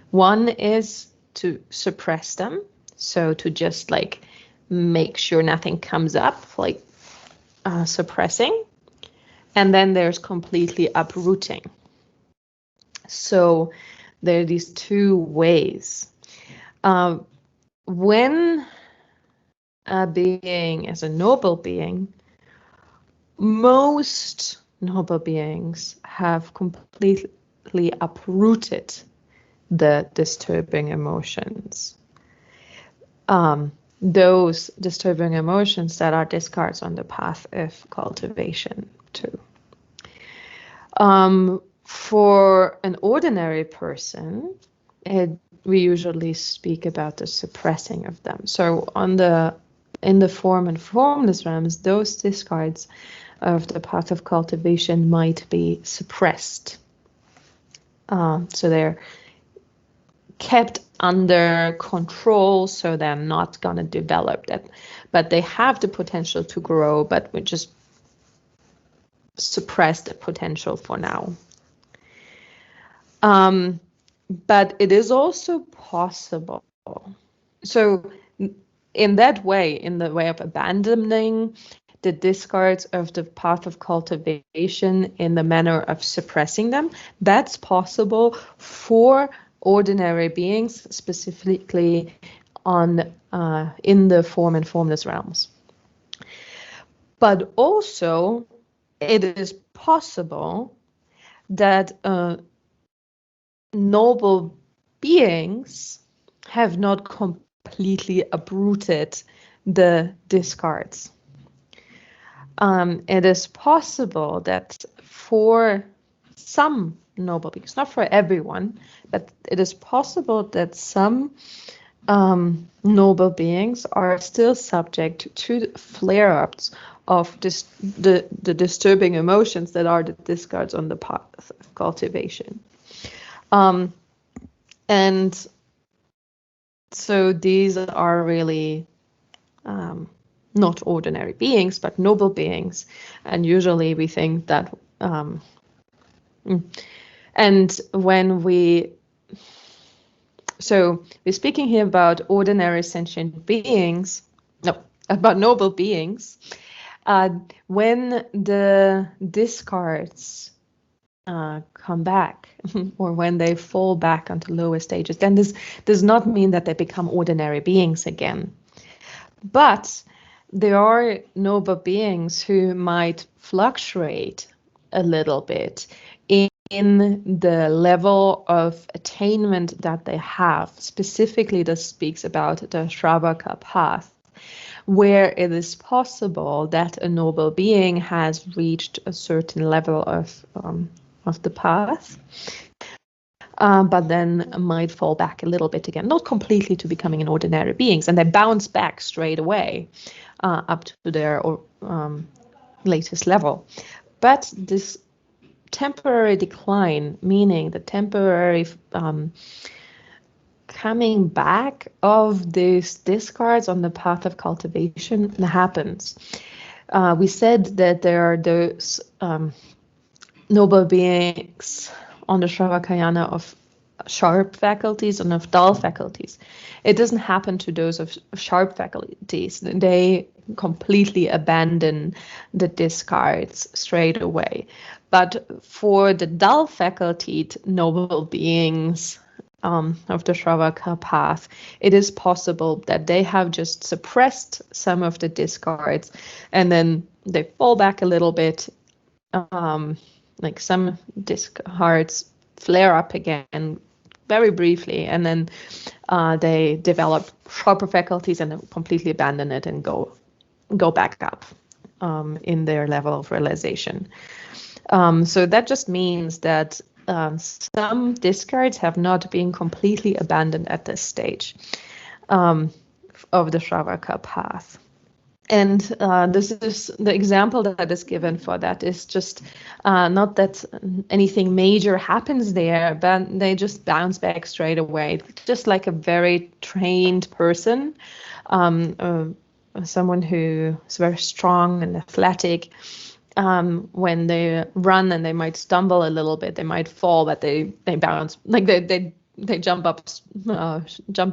One is to suppress them, so to just like make sure nothing comes up, like suppressing. And then there's completely uprooting. So there are these two ways. When a being is a noble being, most noble beings have completely uprooted the disturbing emotions. Those disturbing emotions that are discards on the path of cultivation too. For an ordinary person, we usually speak about the suppressing of them. So in the form and formless realms, those discards of the path of cultivation might be suppressed. So they're kept under control, so they're not going to develop that. But they have the potential to grow, but we just suppress the potential for now. But it is also possible. So in that way, in the way of abandoning the discards of the path of cultivation in the manner of suppressing them, that's possible for ordinary beings, specifically in the form and formless realms. But also, it is possible that noble beings have not completely uprooted the discards. It is possible that for some noble beings, not for everyone, but it is possible that some noble beings are still subject to flare-ups of the disturbing emotions that are the discards on the path of cultivation. And so these are really not ordinary beings, but noble beings. And usually we think that, and when so we're speaking here about ordinary sentient beings, about noble beings. When the discards come back, or when they fall back onto lower stages, then this does not mean that they become ordinary beings again. But there are noble beings who might fluctuate a little bit in the level of attainment that they have. Specifically, this speaks about the Shravaka path, where it is possible that a noble being has reached a certain level of the path, but then might fall back a little bit again, not completely to becoming an ordinary beings, and they bounce back straight away up to their latest level. But this temporary decline, meaning the temporary coming back of these discards on the path of cultivation happens. We said that there are those noble beings on the Shravakayana of sharp faculties and of dull faculties. It doesn't happen to those of sharp faculties. They completely abandon the discards straight away. But for the dull faculty noble beings of the Shravaka path, it is possible that they have just suppressed some of the discards, and then they fall back a little bit, like some discards flare up again very briefly, and then they develop sharper faculties and then completely abandon it and go back up in their level of realization. So that just means that some discards have not been completely abandoned at this stage of the Shravaka path. And this is the example that is given for that is just not that anything major happens there, but they just bounce back straight away, just like a very trained person, someone who is very strong and athletic. When they run and they might stumble a little bit, they might fall, but they bounce, like they they jump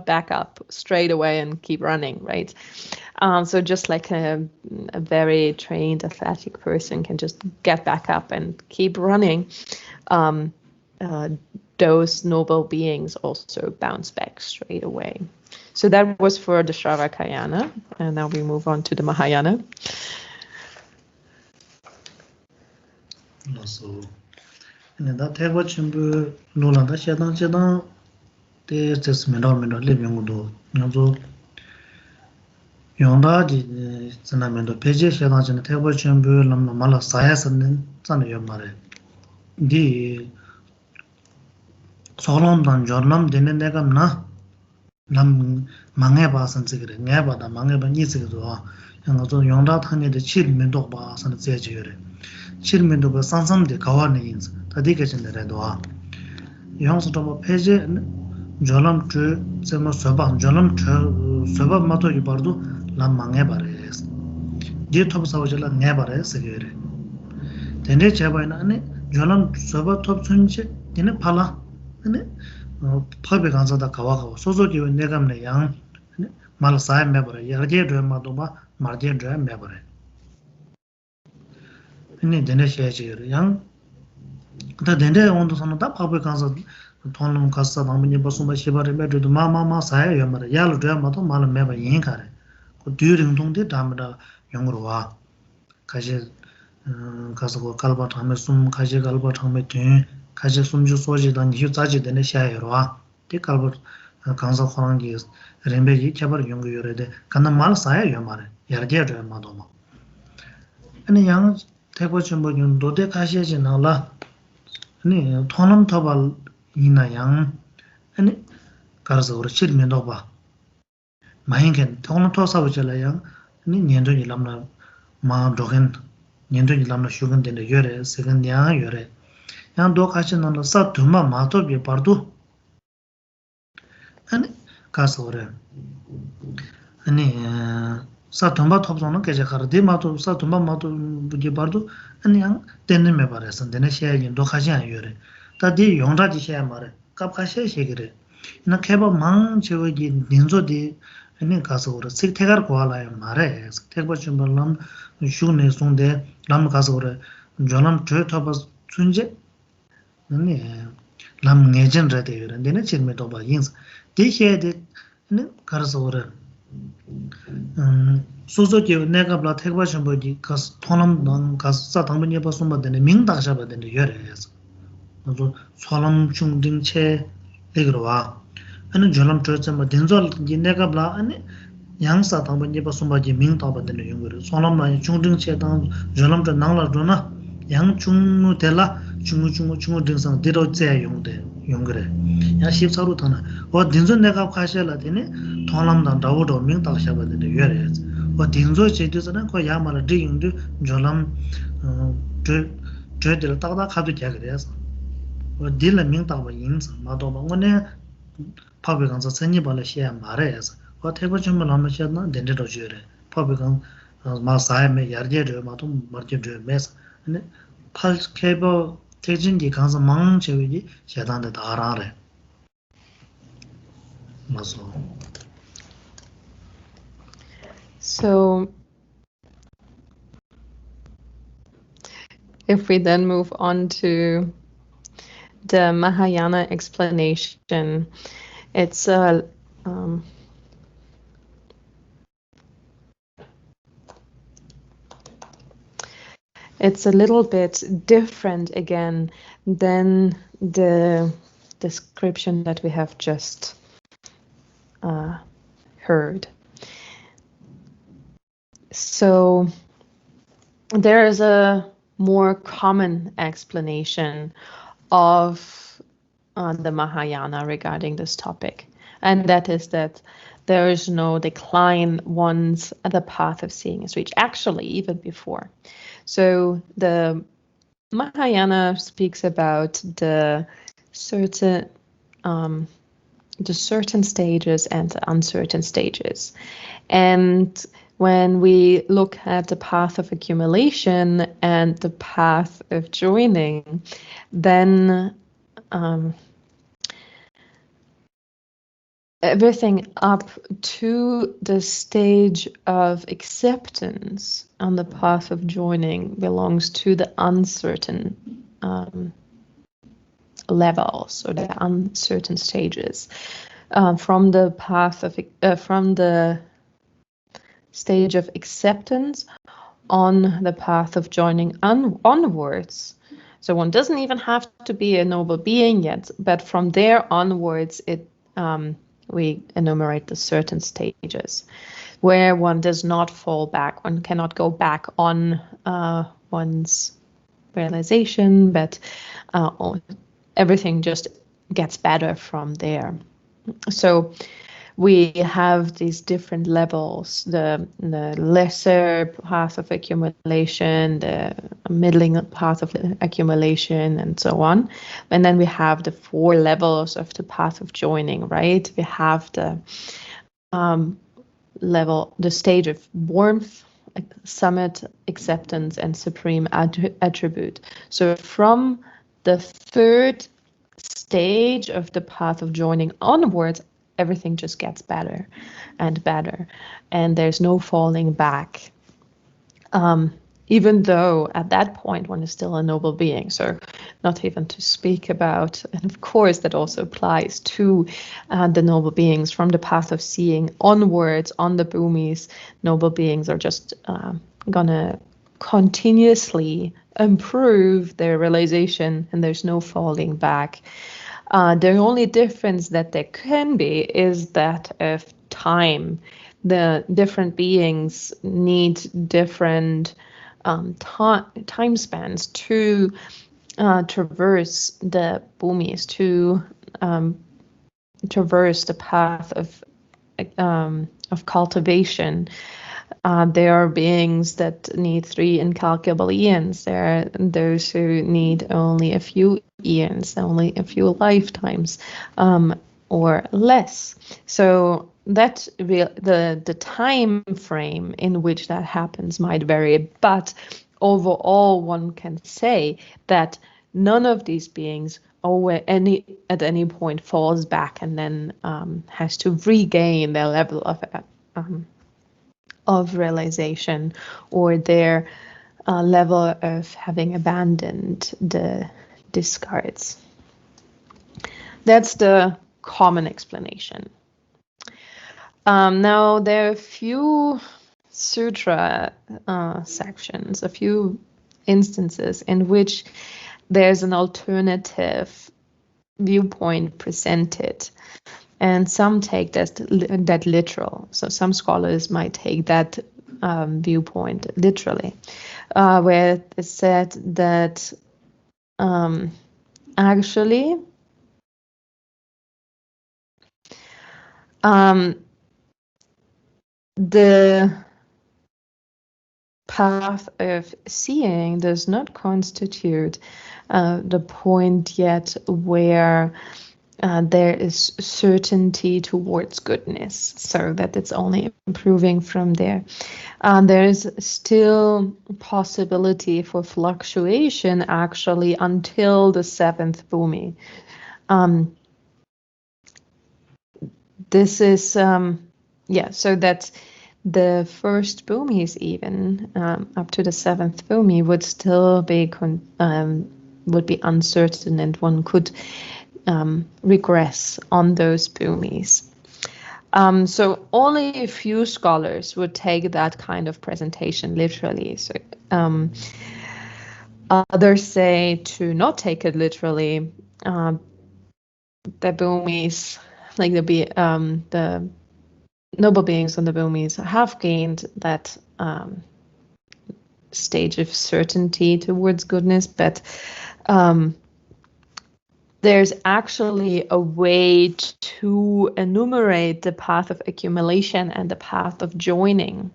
back up straight away and keep running, right? So just like a very trained athletic person can just get back up and keep running, those noble beings also bounce back straight away. So that was for the Shravakayana, and now we move on to the Mahayana. So, and that have what you no longer shadang, there's just middle living do. So, Yonda di sanamendo peje shadang table chamber lam mala sayas and san yomare. Di solom dan jornam dene negam na lam mange ba san sigre, ngaba da mange ba ni sigre. Yang so yonda thane de chil mendo ba san zejure. Chilmendo ba sansam de kawa ne yins tadi ke chen de do yang so to peje jolam tu sema soba jolam tu soba mato yibardu la mange bares di top sa wajala nge bares segere tende cheba ina ne jolam soba top chunche dine phala ne phabe ganza da kawa sozo ki negam ne yang mal sai me bare yarje do ma do ma marje do me bare ini dene shayajir yang da dende ondo sono da phabe ganza tonum kassa damni basuma shibare me do ma saya yamara yalu do ma to mal me ba yin kare ko dyring dong de damda yongro wa kaje kasa ko kalba thame sum kaje kalba thame de kaje sumju soji da ni zaji dene shayero wa de kalba ganza khorangi rembe yi chabar yong yore de kana mal saya yamara yarge do ma do ma ani yang 태고 좀 보면 도대 가시지 나라 아니 돈은 더발 이나양 아니 가서 우리 실면도 봐 마인겐 돈은 더 사오잖아요 아니 년도이 남나 마 도겐 년도이 남나 쇼근 된데 여래 세근냐 여래 양도 가시는 사 두마 마도 비바도 아니 가서 우리 아니 사톰바 톱존은 계제 가르디 마도 사톰바 마도 부지 바르도 아니양 되는 바래서 되는 시야인 도 가지 않요래 다디 용라지 시야 말에 갑가시 시기래 나 개바 망 저기 닌조디 아니 가서 그래 색태가를 고알아요 말에 색태가 좀 벌람 슈네 손데 남 가서 그래 저놈 저 톱바 춘제 아니 남 내전 레데 되는 질매도 봐 인스 디해데 네 가서 그래 소소게 내가 블라 택바션 보디 가스 토놈 난 가스 사당분이 벗으면 되네 명다샤바 되네 여래서 그래서 소람 중등체 얘기로 와 아니 저놈 저쯤 된절 내가 블라 아니 양사 당분이 벗으면 명다바 되네 용거를 소람만 중등체 당 저놈 저 나라도나 양중무 될라 중무 등상 들어제 용대 용거래 야 14로 타나 와 된절 내가 가셔라 되네 토남단 다우도 명다샤바 되네 여래서 와 딘조 제도서는 거 야마를 드인도 졸람 저들 따다 가도 되겠어요. 와 딜라 명다고 인사 마도 방원에 파베강서 선이발에 시야 말해서 와 태고 좀 남으셨나 된대로 줘래. 파베강 마사에 야르제르 마도 마르제르 메스 네 팔케버 대진디 강서 망제위지 샤단데 다라래. 맞어. So if we then move on to the Mahayana explanation, it's a little bit different again than the description that we have just heard. So there is a more common explanation of the Mahayana regarding this topic, and that is that there is no decline once the path of seeing is reached, actually even before. So the Mahayana speaks about the certain stages and the uncertain stages, and when we look at the path of accumulation and the path of joining, then everything up to the stage of acceptance on the path of joining belongs to the uncertain levels or the uncertain stages. From the path of from the stage of acceptance on the path of joining onwards. So one doesn't even have to be a noble being yet, but from there onwards, we enumerate the certain stages where one does not fall back. One cannot go back on one's realization, but everything just gets better from there. So we have these different levels, the lesser path of accumulation, the middling path of accumulation, and so on. And then we have the 4 levels of the path of joining, right? We have the the stage of warmth, summit, acceptance, and supreme attribute. So from the 3rd stage of the path of joining onwards, everything just gets better and better, and there's no falling back. Even though at that point one is still a noble being, so not even to speak about, and of course that also applies to the noble beings from the path of seeing onwards on the bhumis. Noble beings are just gonna continuously improve their realization, and there's no falling back. The only difference that there can be is that of time. The different beings need different time spans to traverse the bhumis, to traverse the path of cultivation. There are beings that need 3 incalculable eons. There are those who need only a few eons, only a few lifetimes, or less. So that the time frame in which that happens might vary, but overall one can say that none of these beings at any point falls back and then has to regain their level of realization or their level of having abandoned the discards. That's the common explanation. Now, there are a few sutra sections, a few instances in which there's an alternative viewpoint presented, and some take that literal. So some scholars might take that viewpoint literally, where it's said that actually the path of seeing does not constitute the point yet where there is certainty towards goodness, so that it's only improving from there. There is still possibility for fluctuation actually until the 7th bhumi. This is, so that the first bhumis even up to the 7th bhumi would still be would be uncertain, and one could regress on those bhumis. So only a few scholars would take that kind of presentation literally. So others say to not take it literally. The bhumis, like the noble beings on the bhumis, have gained that stage of certainty towards goodness, but there's actually a way to enumerate the path of accumulation and the path of joining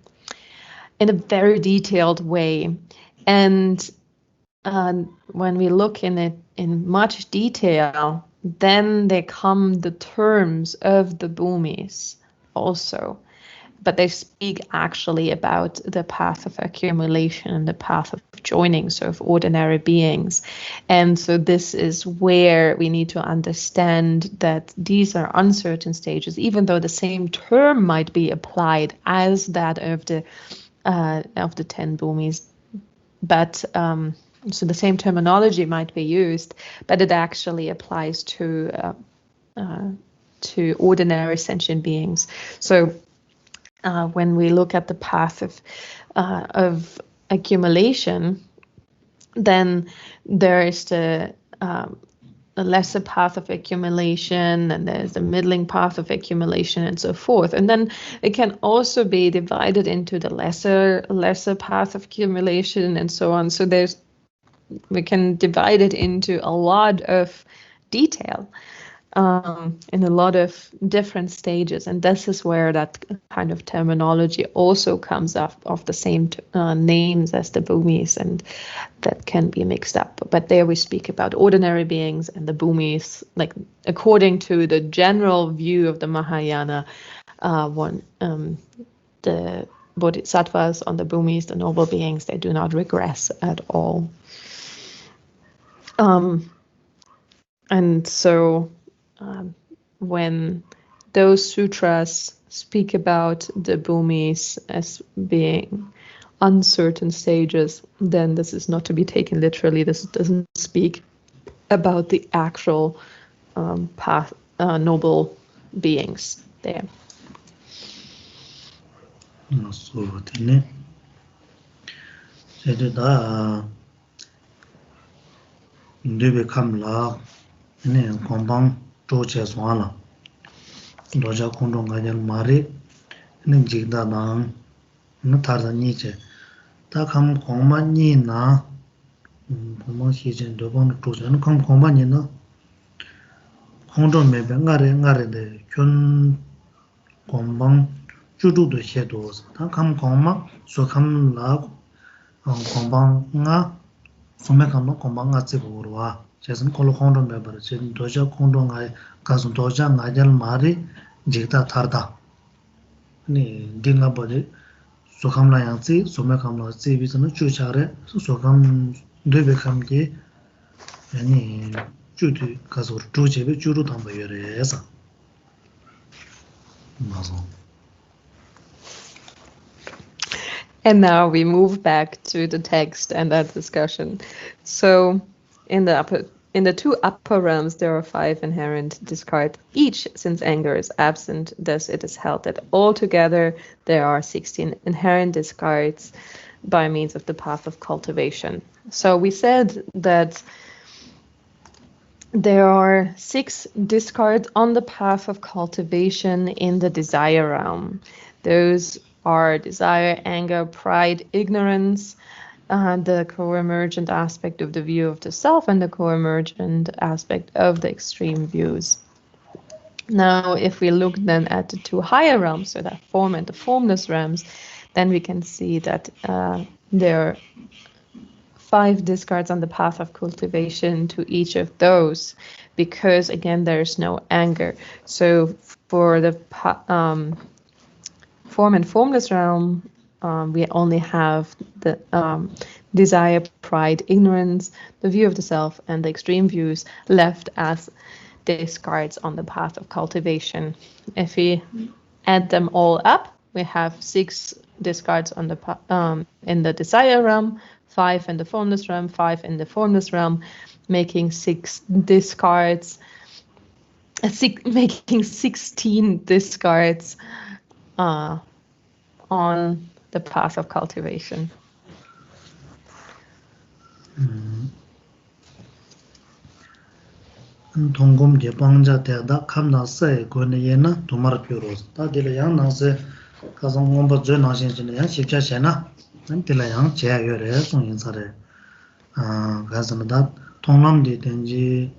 in a very detailed way. And when we look in it in much detail, then there come the terms of the bhumis also. but they speak actually about the path of accumulation and the path of joining, so of ordinary beings. And so this is where we need to understand that these are uncertain stages, even though the same term might be applied as that of the 10 bhumis, but so the same terminology might be used, but it actually applies to ordinary sentient beings. So when we look at the path of accumulation, then there is the lesser path of accumulation, and there's the middling path of accumulation, and so forth. And then it can also be divided into the lesser path of accumulation, and so on. So we can divide it into a lot of detail. In a lot of different stages, and this is where that kind of terminology also comes up of the same names as the bhumis, and that can be mixed up. But there we speak about ordinary beings and the bhumis, like according to the general view of the Mahayana, the bodhisattvas on the bhumis, the noble beings, they do not regress at all. And so when those sutras speak about the bhumis as being uncertain stages, then this is not to be taken literally. This doesn't speak about the actual path, noble beings there. So then, they become la, and combang torches wala. Doja Kondong Gajal Mari, and Jigda Dang, Natarda Nietzsche. Takam Koma Nina, Koma Hitchen, Dobon Tos, and come Koma Nina. Kondong maybe Ngare, the Kun Kombang, Judu the shadows. Takam Koma, so come lag on Kombang Nga, so make a no Kombang at Ziburwa. Jason Kolo Kondong member, Doja Kondong I, Kazun Doja Gajal Mari. Jigda Tarda ni dinga bode sokam la yansi somekam la si bisana chuchare sokam debe kamge yani chuti kasur chujebe churu tamba yore esa mazo. And now we move back to the text and that discussion. So in the two upper realms, there are 5 inherent discards each, since anger is absent. Thus, it is held that altogether there are 16 inherent discards by means of the path of cultivation. So we said that there are 6 discards on the path of cultivation in the desire realm. Those are desire, anger, pride, ignorance, the co-emergent aspect of the view of the self, and the co-emergent aspect of the extreme views. Now, if we look then at the 2 higher realms, so that form and the formless realms, then we can see that there are 5 discards on the path of cultivation to each of those, because again, there is no anger. So for the form and formless realm, we only have the desire, pride, ignorance, the view of the self, and the extreme views left as discards on the path of cultivation. If we add them all up, we have 6 discards on the in the desire realm, 5 in the formless realm, 5 in the formless realm, making 6 discards, making 16 discards on the path of cultivation. Tongom je pangja teada kamna se gone yena tomar pyros. Ta dile yang na se kasang ngomba je na shin yang shipcha shena. Nan dile yang che yore song yin sare. Kasana da tongnam de tenji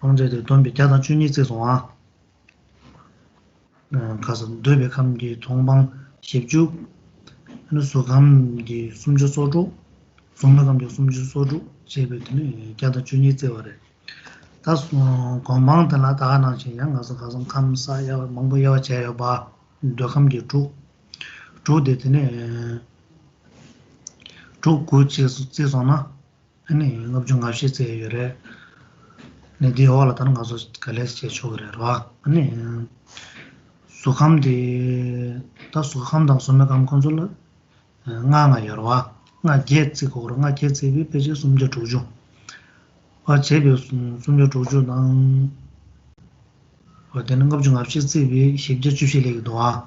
pangja de tombi jada chuni se song a. Kasan dobe kam di tongbang shipju sukam di sumju soju, sumnagam di sumju soju, shebe tene jada chuni se ware. Tas gombang tala ta na chi yang as kasam kam sa ya mangbo ya che ya ba do kam di chu de tene gu che so na ane ngab jung shi che yore ne di hola tan ga so kales che chogre ro ane sukham de ta sukham da so me kam kon so la nga yor wa nga je che ko nga je che bi pe je sum je ju wa che bi sum je ju nang wa de ngab jung shi che bi shi je ju shi le do wa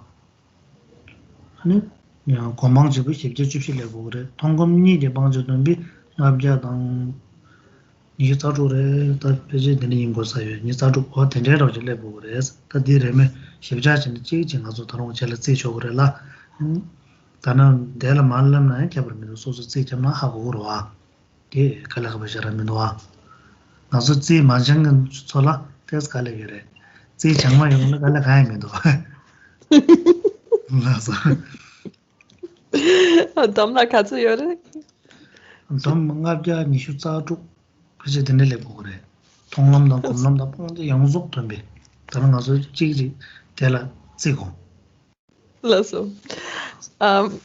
ane 고망 집이 쉽게 줍실래고 그래. 통금니 이제 방주던비 납자당 이 자주래 다 배제 되는 인고 사요. 이 자주 거 된대로 줄래 보고 그래서 다 뒤에면 십자진 지진 가서 다른 절 지쳐 그래라. 다는 내가 말람나 잡으면 소소 지점나 하고 그러와. 예, 갈라가 버셔라면 와. 나서 지 만장은 솔라 테스 갈래 그래. 지 정말 영나 갈라 가야면 도. 나서 Domna katsu yore. 좀 뭔가가 니슈자도 그제 되는래 보고 그래. 통람당 곰람당 뽕데 양속 덤비. 다른 가서 찌지 대라 찌고. Lasso. Um,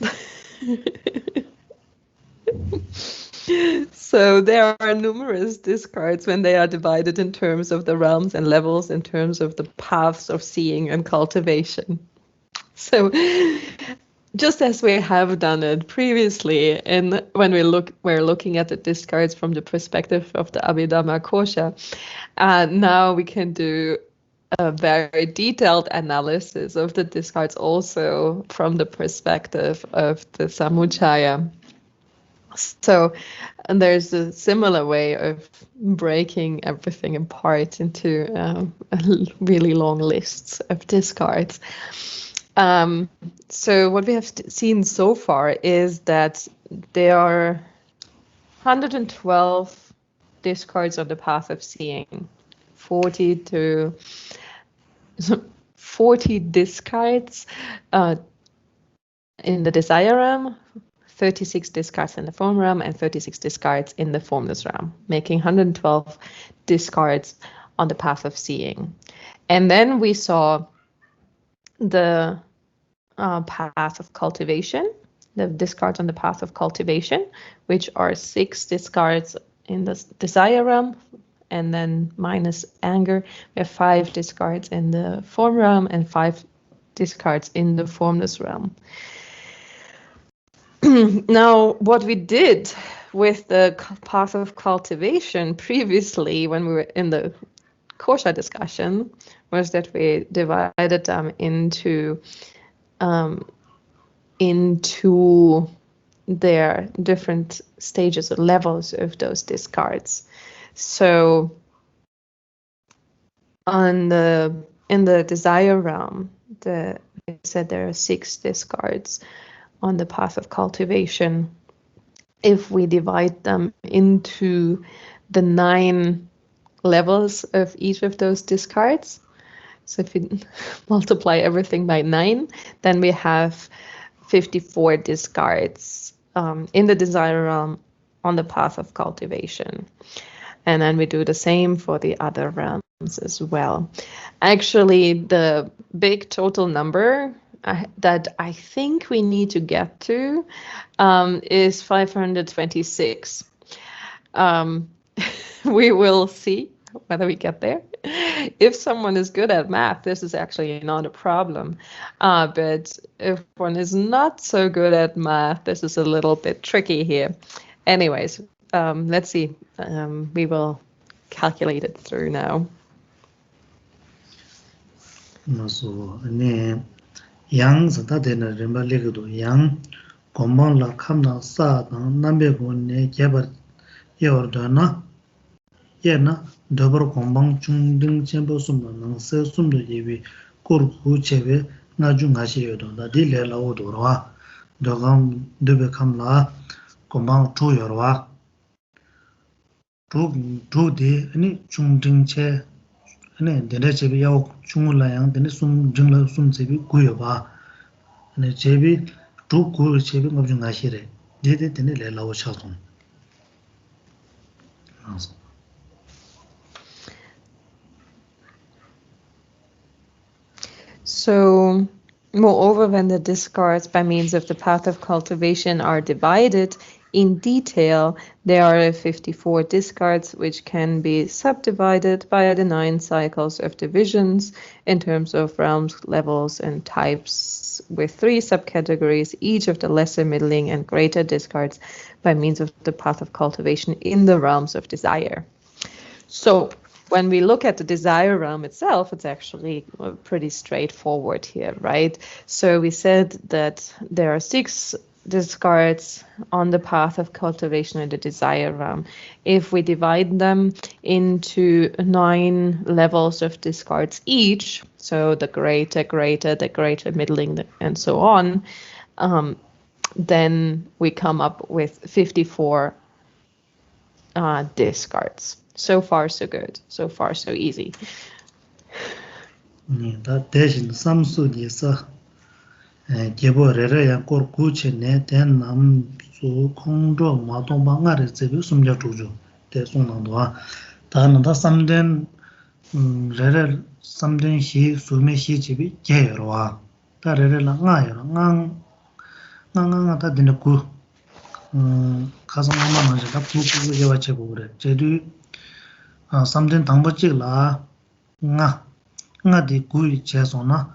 so there are numerous discards when they are divided in terms of the realms and levels, in terms of the paths of seeing and cultivation. So just as we have done it previously, and when we're looking at the discards from the perspective of the Abhidhamma Kosha, now we can do a very detailed analysis of the discards also from the perspective of the Samuchaya. So and there's a similar way of breaking everything apart into really long lists of discards. So what we have seen so far is that there are 112 discards on the path of seeing, 40 discards in the desire realm, 36 discards in the form realm, and 36 discards in the formless realm, making 112 discards on the path of seeing. And then we saw the path of cultivation, the discards on the path of cultivation, which are 6 discards in the desire realm, and then minus anger, we have 5 discards in the form realm and 5 discards in the formless realm. Now, what we did with the path of cultivation previously, when we were in the Kosha discussion, was that we divided them into their different stages or levels of those discards. So in the desire realm, we said there are 6 discards on the path of cultivation. If we divide them into the 9 levels of each of those discards, so if we multiply everything by 9, then we have 54 discards in the desire realm on the path of cultivation. And then we do the same for the other realms as well. Actually, the big total number that I think we need to get to is 526. We will see whether we get there. If someone is good at math, this is actually not a problem. But if one is not so good at math, this is a little bit tricky here. Anyways, let's see. We will calculate it through now. So, yang zata dena rinpa lekido yang gombang la kamna saa tang nambe go ne gyabar yawar do na ye na dobar gombang chung ding chenpo sumba nang se sumdo yewe kor ku chewe nga ju nga she yodo da di le la wodo rwa dogam dobe kamla gombang chu yorwa chu di chung ding che dene chebi yaw chungu la yang dene sum jing la sum chebi guyo ba chebi chu gu chebi ngab ju nga she re dene le la wo cha song. So Moreover, when the discards by means of the path of cultivation are divided in detail, there are 54 discards which can be subdivided by the 9 cycles of divisions in terms of realms, levels, and types, with 3 subcategories, each of the lesser, middling, and greater discards by means of the path of cultivation in the realms of desire. So, when we look at the desire realm itself, it's actually pretty straightforward here, right? So we said that there are 6 discards on the path of cultivation in the desire realm. If we divide them into 9 levels of discards each, so the greater, the greater, middling, and so on, then we come up with 54 discards. So far, so good. So far, so easy. 다 대신 삼수기서 개보래야 고르구치네 대남수 공조 마동방아를 제비 숨겨 주죠. 대송난도와 다는다 삼된 레레 삼된 시 수메 시 집이 제여와 다레레라 나요 낭낭하다 되는 구 가성만만 하자 부부게 와체고 그래. 제도 삼된 당버직라 nga di gui chesona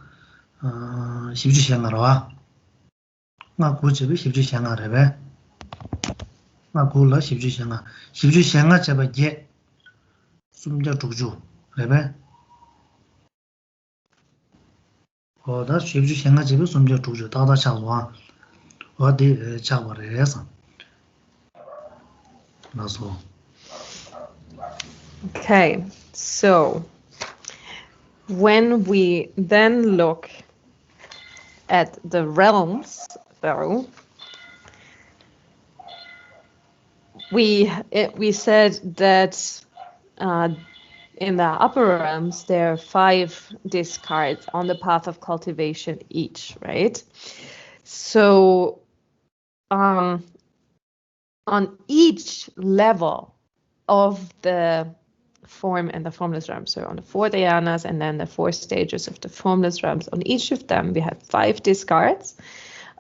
shibju shengarawa nga gu chebe shibju shengarebe nga gu la shibju shenga cheba je sumja chukju rebe oda shibju shenga chebe sumja chukju dada chagwa odi chagwa resa naso. Okay, so when we then look at the realms, though, we said that in the upper realms there are 5 discards on the path of cultivation each, right? So on each level of the form and the formless realms, so on the 4 dhyānas and then the 4 stages of the formless realms, on each of them we have 5 discards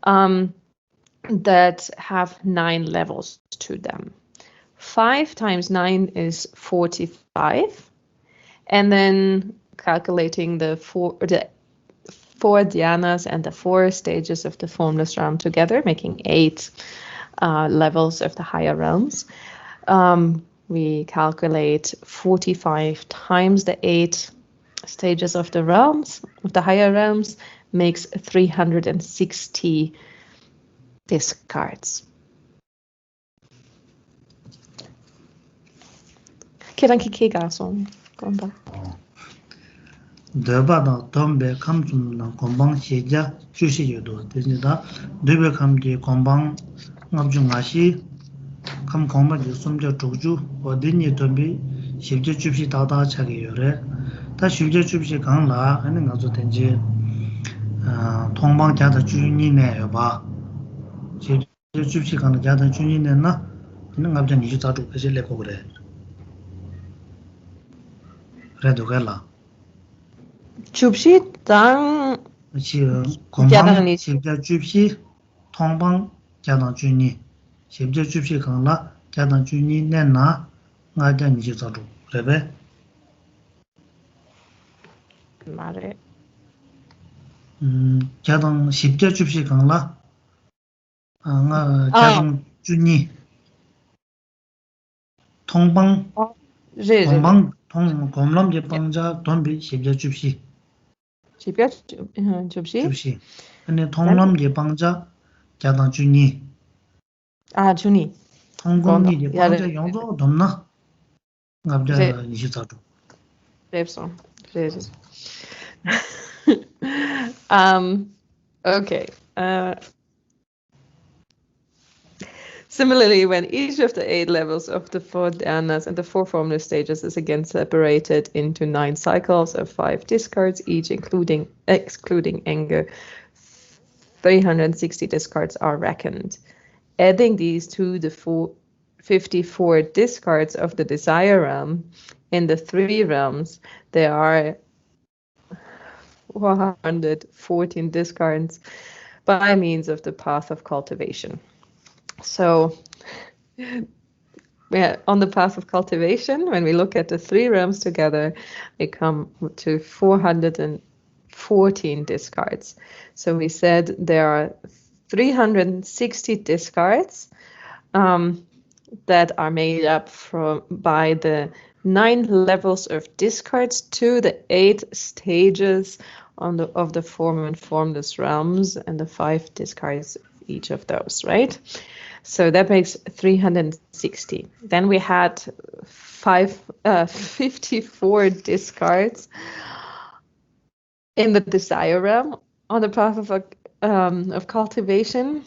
that have 9 levels to them. 5 times 9 is 45, and then calculating the 4 dhyānas and the 4 stages of the formless realm together, making 8 levels of the higher realms. We calculate 45 times the 8 stages of the realms, of the higher realms, makes 360 discards. Kiranki ke gason, gomba. dēbādā tōmbē kāmsum nā gōmbāng xējā chūshī yodo. Tēsni dā dēbē kāmdi gōmbāng ngabchū ngāshī kam gōmbā di sumjā chukchū wadīnyi tōmbē shibjā chūpshī tātā chāgī yore. Tā shibjā chūpshī kāng lā āni ngā sō tēnjī tōngbāng jātā chūnyi nē yobā. shibjā chūpshī kāng lā jātā chūnyi nē na āni ngabchā nīshū tāchū kāshī lē kōg rē. Rē dō kā lā. Chupshi tang gōmbāng shibjā chūpshī tōngbāng jātā chūnyi. shibjā chūpshī kāng lā jātā chūnyi nē na ngā jā nīshū tāchū rē bē. Mare. 자동 십자 줍시 강라 자동 준이 통방 공방 통 공람 제방자 돈비 십자 줍시 줍시 근데 통람 제방자 자동 준이 준이 통공이 제방자 용도 돕나 갑자 니시자도 랩송 okay. Similarly, when each of the 8 levels of the 4 dhyānas and the 4 formless stages is again separated into 9 cycles of 5 discards, each excluding anger, 360 discards are reckoned. Adding these to the 54 discards of the desire realm, in the 3 realms, there are 414 discards by means of the path of cultivation. So on the path of cultivation, when we look at the 3 realms together, we come to 414 discards. So we said there are 360 discards that are made up by the 9 levels of discards to the 8 stages of the form and formless realms, and the 5 discards each of those, right? So that makes 360. Then we had 54 discards in the desire realm on the path of cultivation,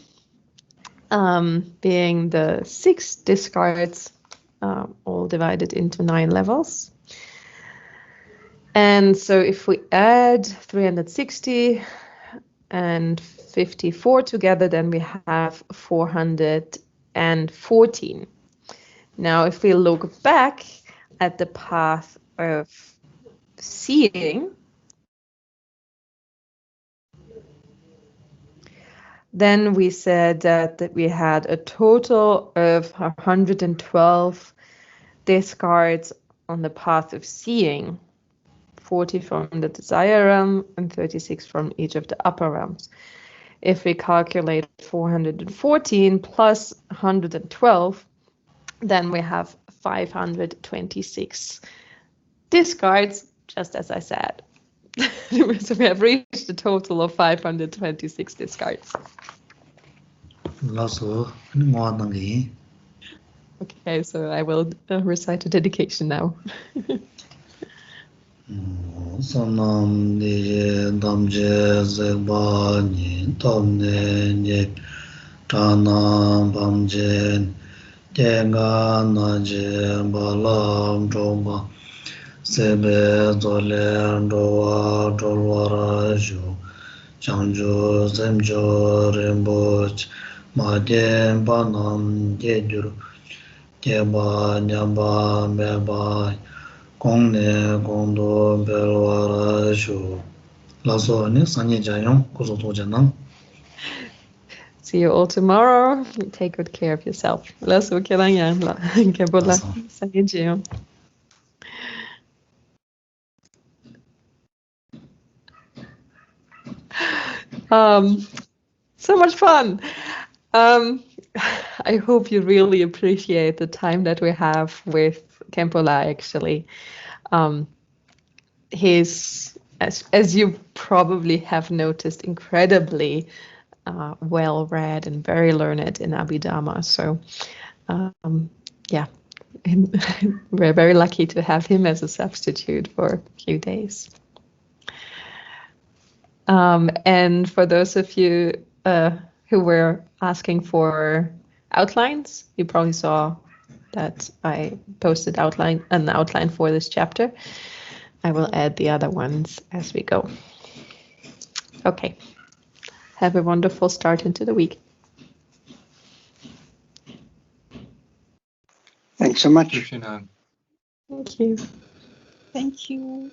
being the 6 discards, all divided into 9 levels. And so if we add 360 and 54 together, then we have 414. Now, if we look back at the path of seeing, then we said that we had a total of 112 discards on the path of seeing, 40 from the desire realm and 36 from each of the upper realms. If we calculate 414 plus 112, then we have 526 discards, just as I said. So we have reached a total of 526 discards. Okay, so I will recite the dedication now. Sanam de damje zeba ni tomne ne tana bamje tenga na je balam jomba sebe zole ndoa dolwara jo chanjo zemjo remboch maden banam jedur keba nyamba meba Gongne Gongdo Belwara Shu Lazo ne Sanye Jayong Kozo Tojanang. See you all tomorrow. Take good care of yourself. Lazo Kelanyan Kebola Sanye. So much fun. I hope you really appreciate the time that we have with Kempola, actually. He's, as you probably have noticed, incredibly well-read and very learned in Abhidhamma. So, yeah, we're very lucky to have him as a substitute for a few days. And for those of you who were asking for outlines, you probably saw that I posted an outline for this chapter. I will add the other ones as we go. Okay. Have a wonderful start into the week. Thanks so much. Thank you. Thank you.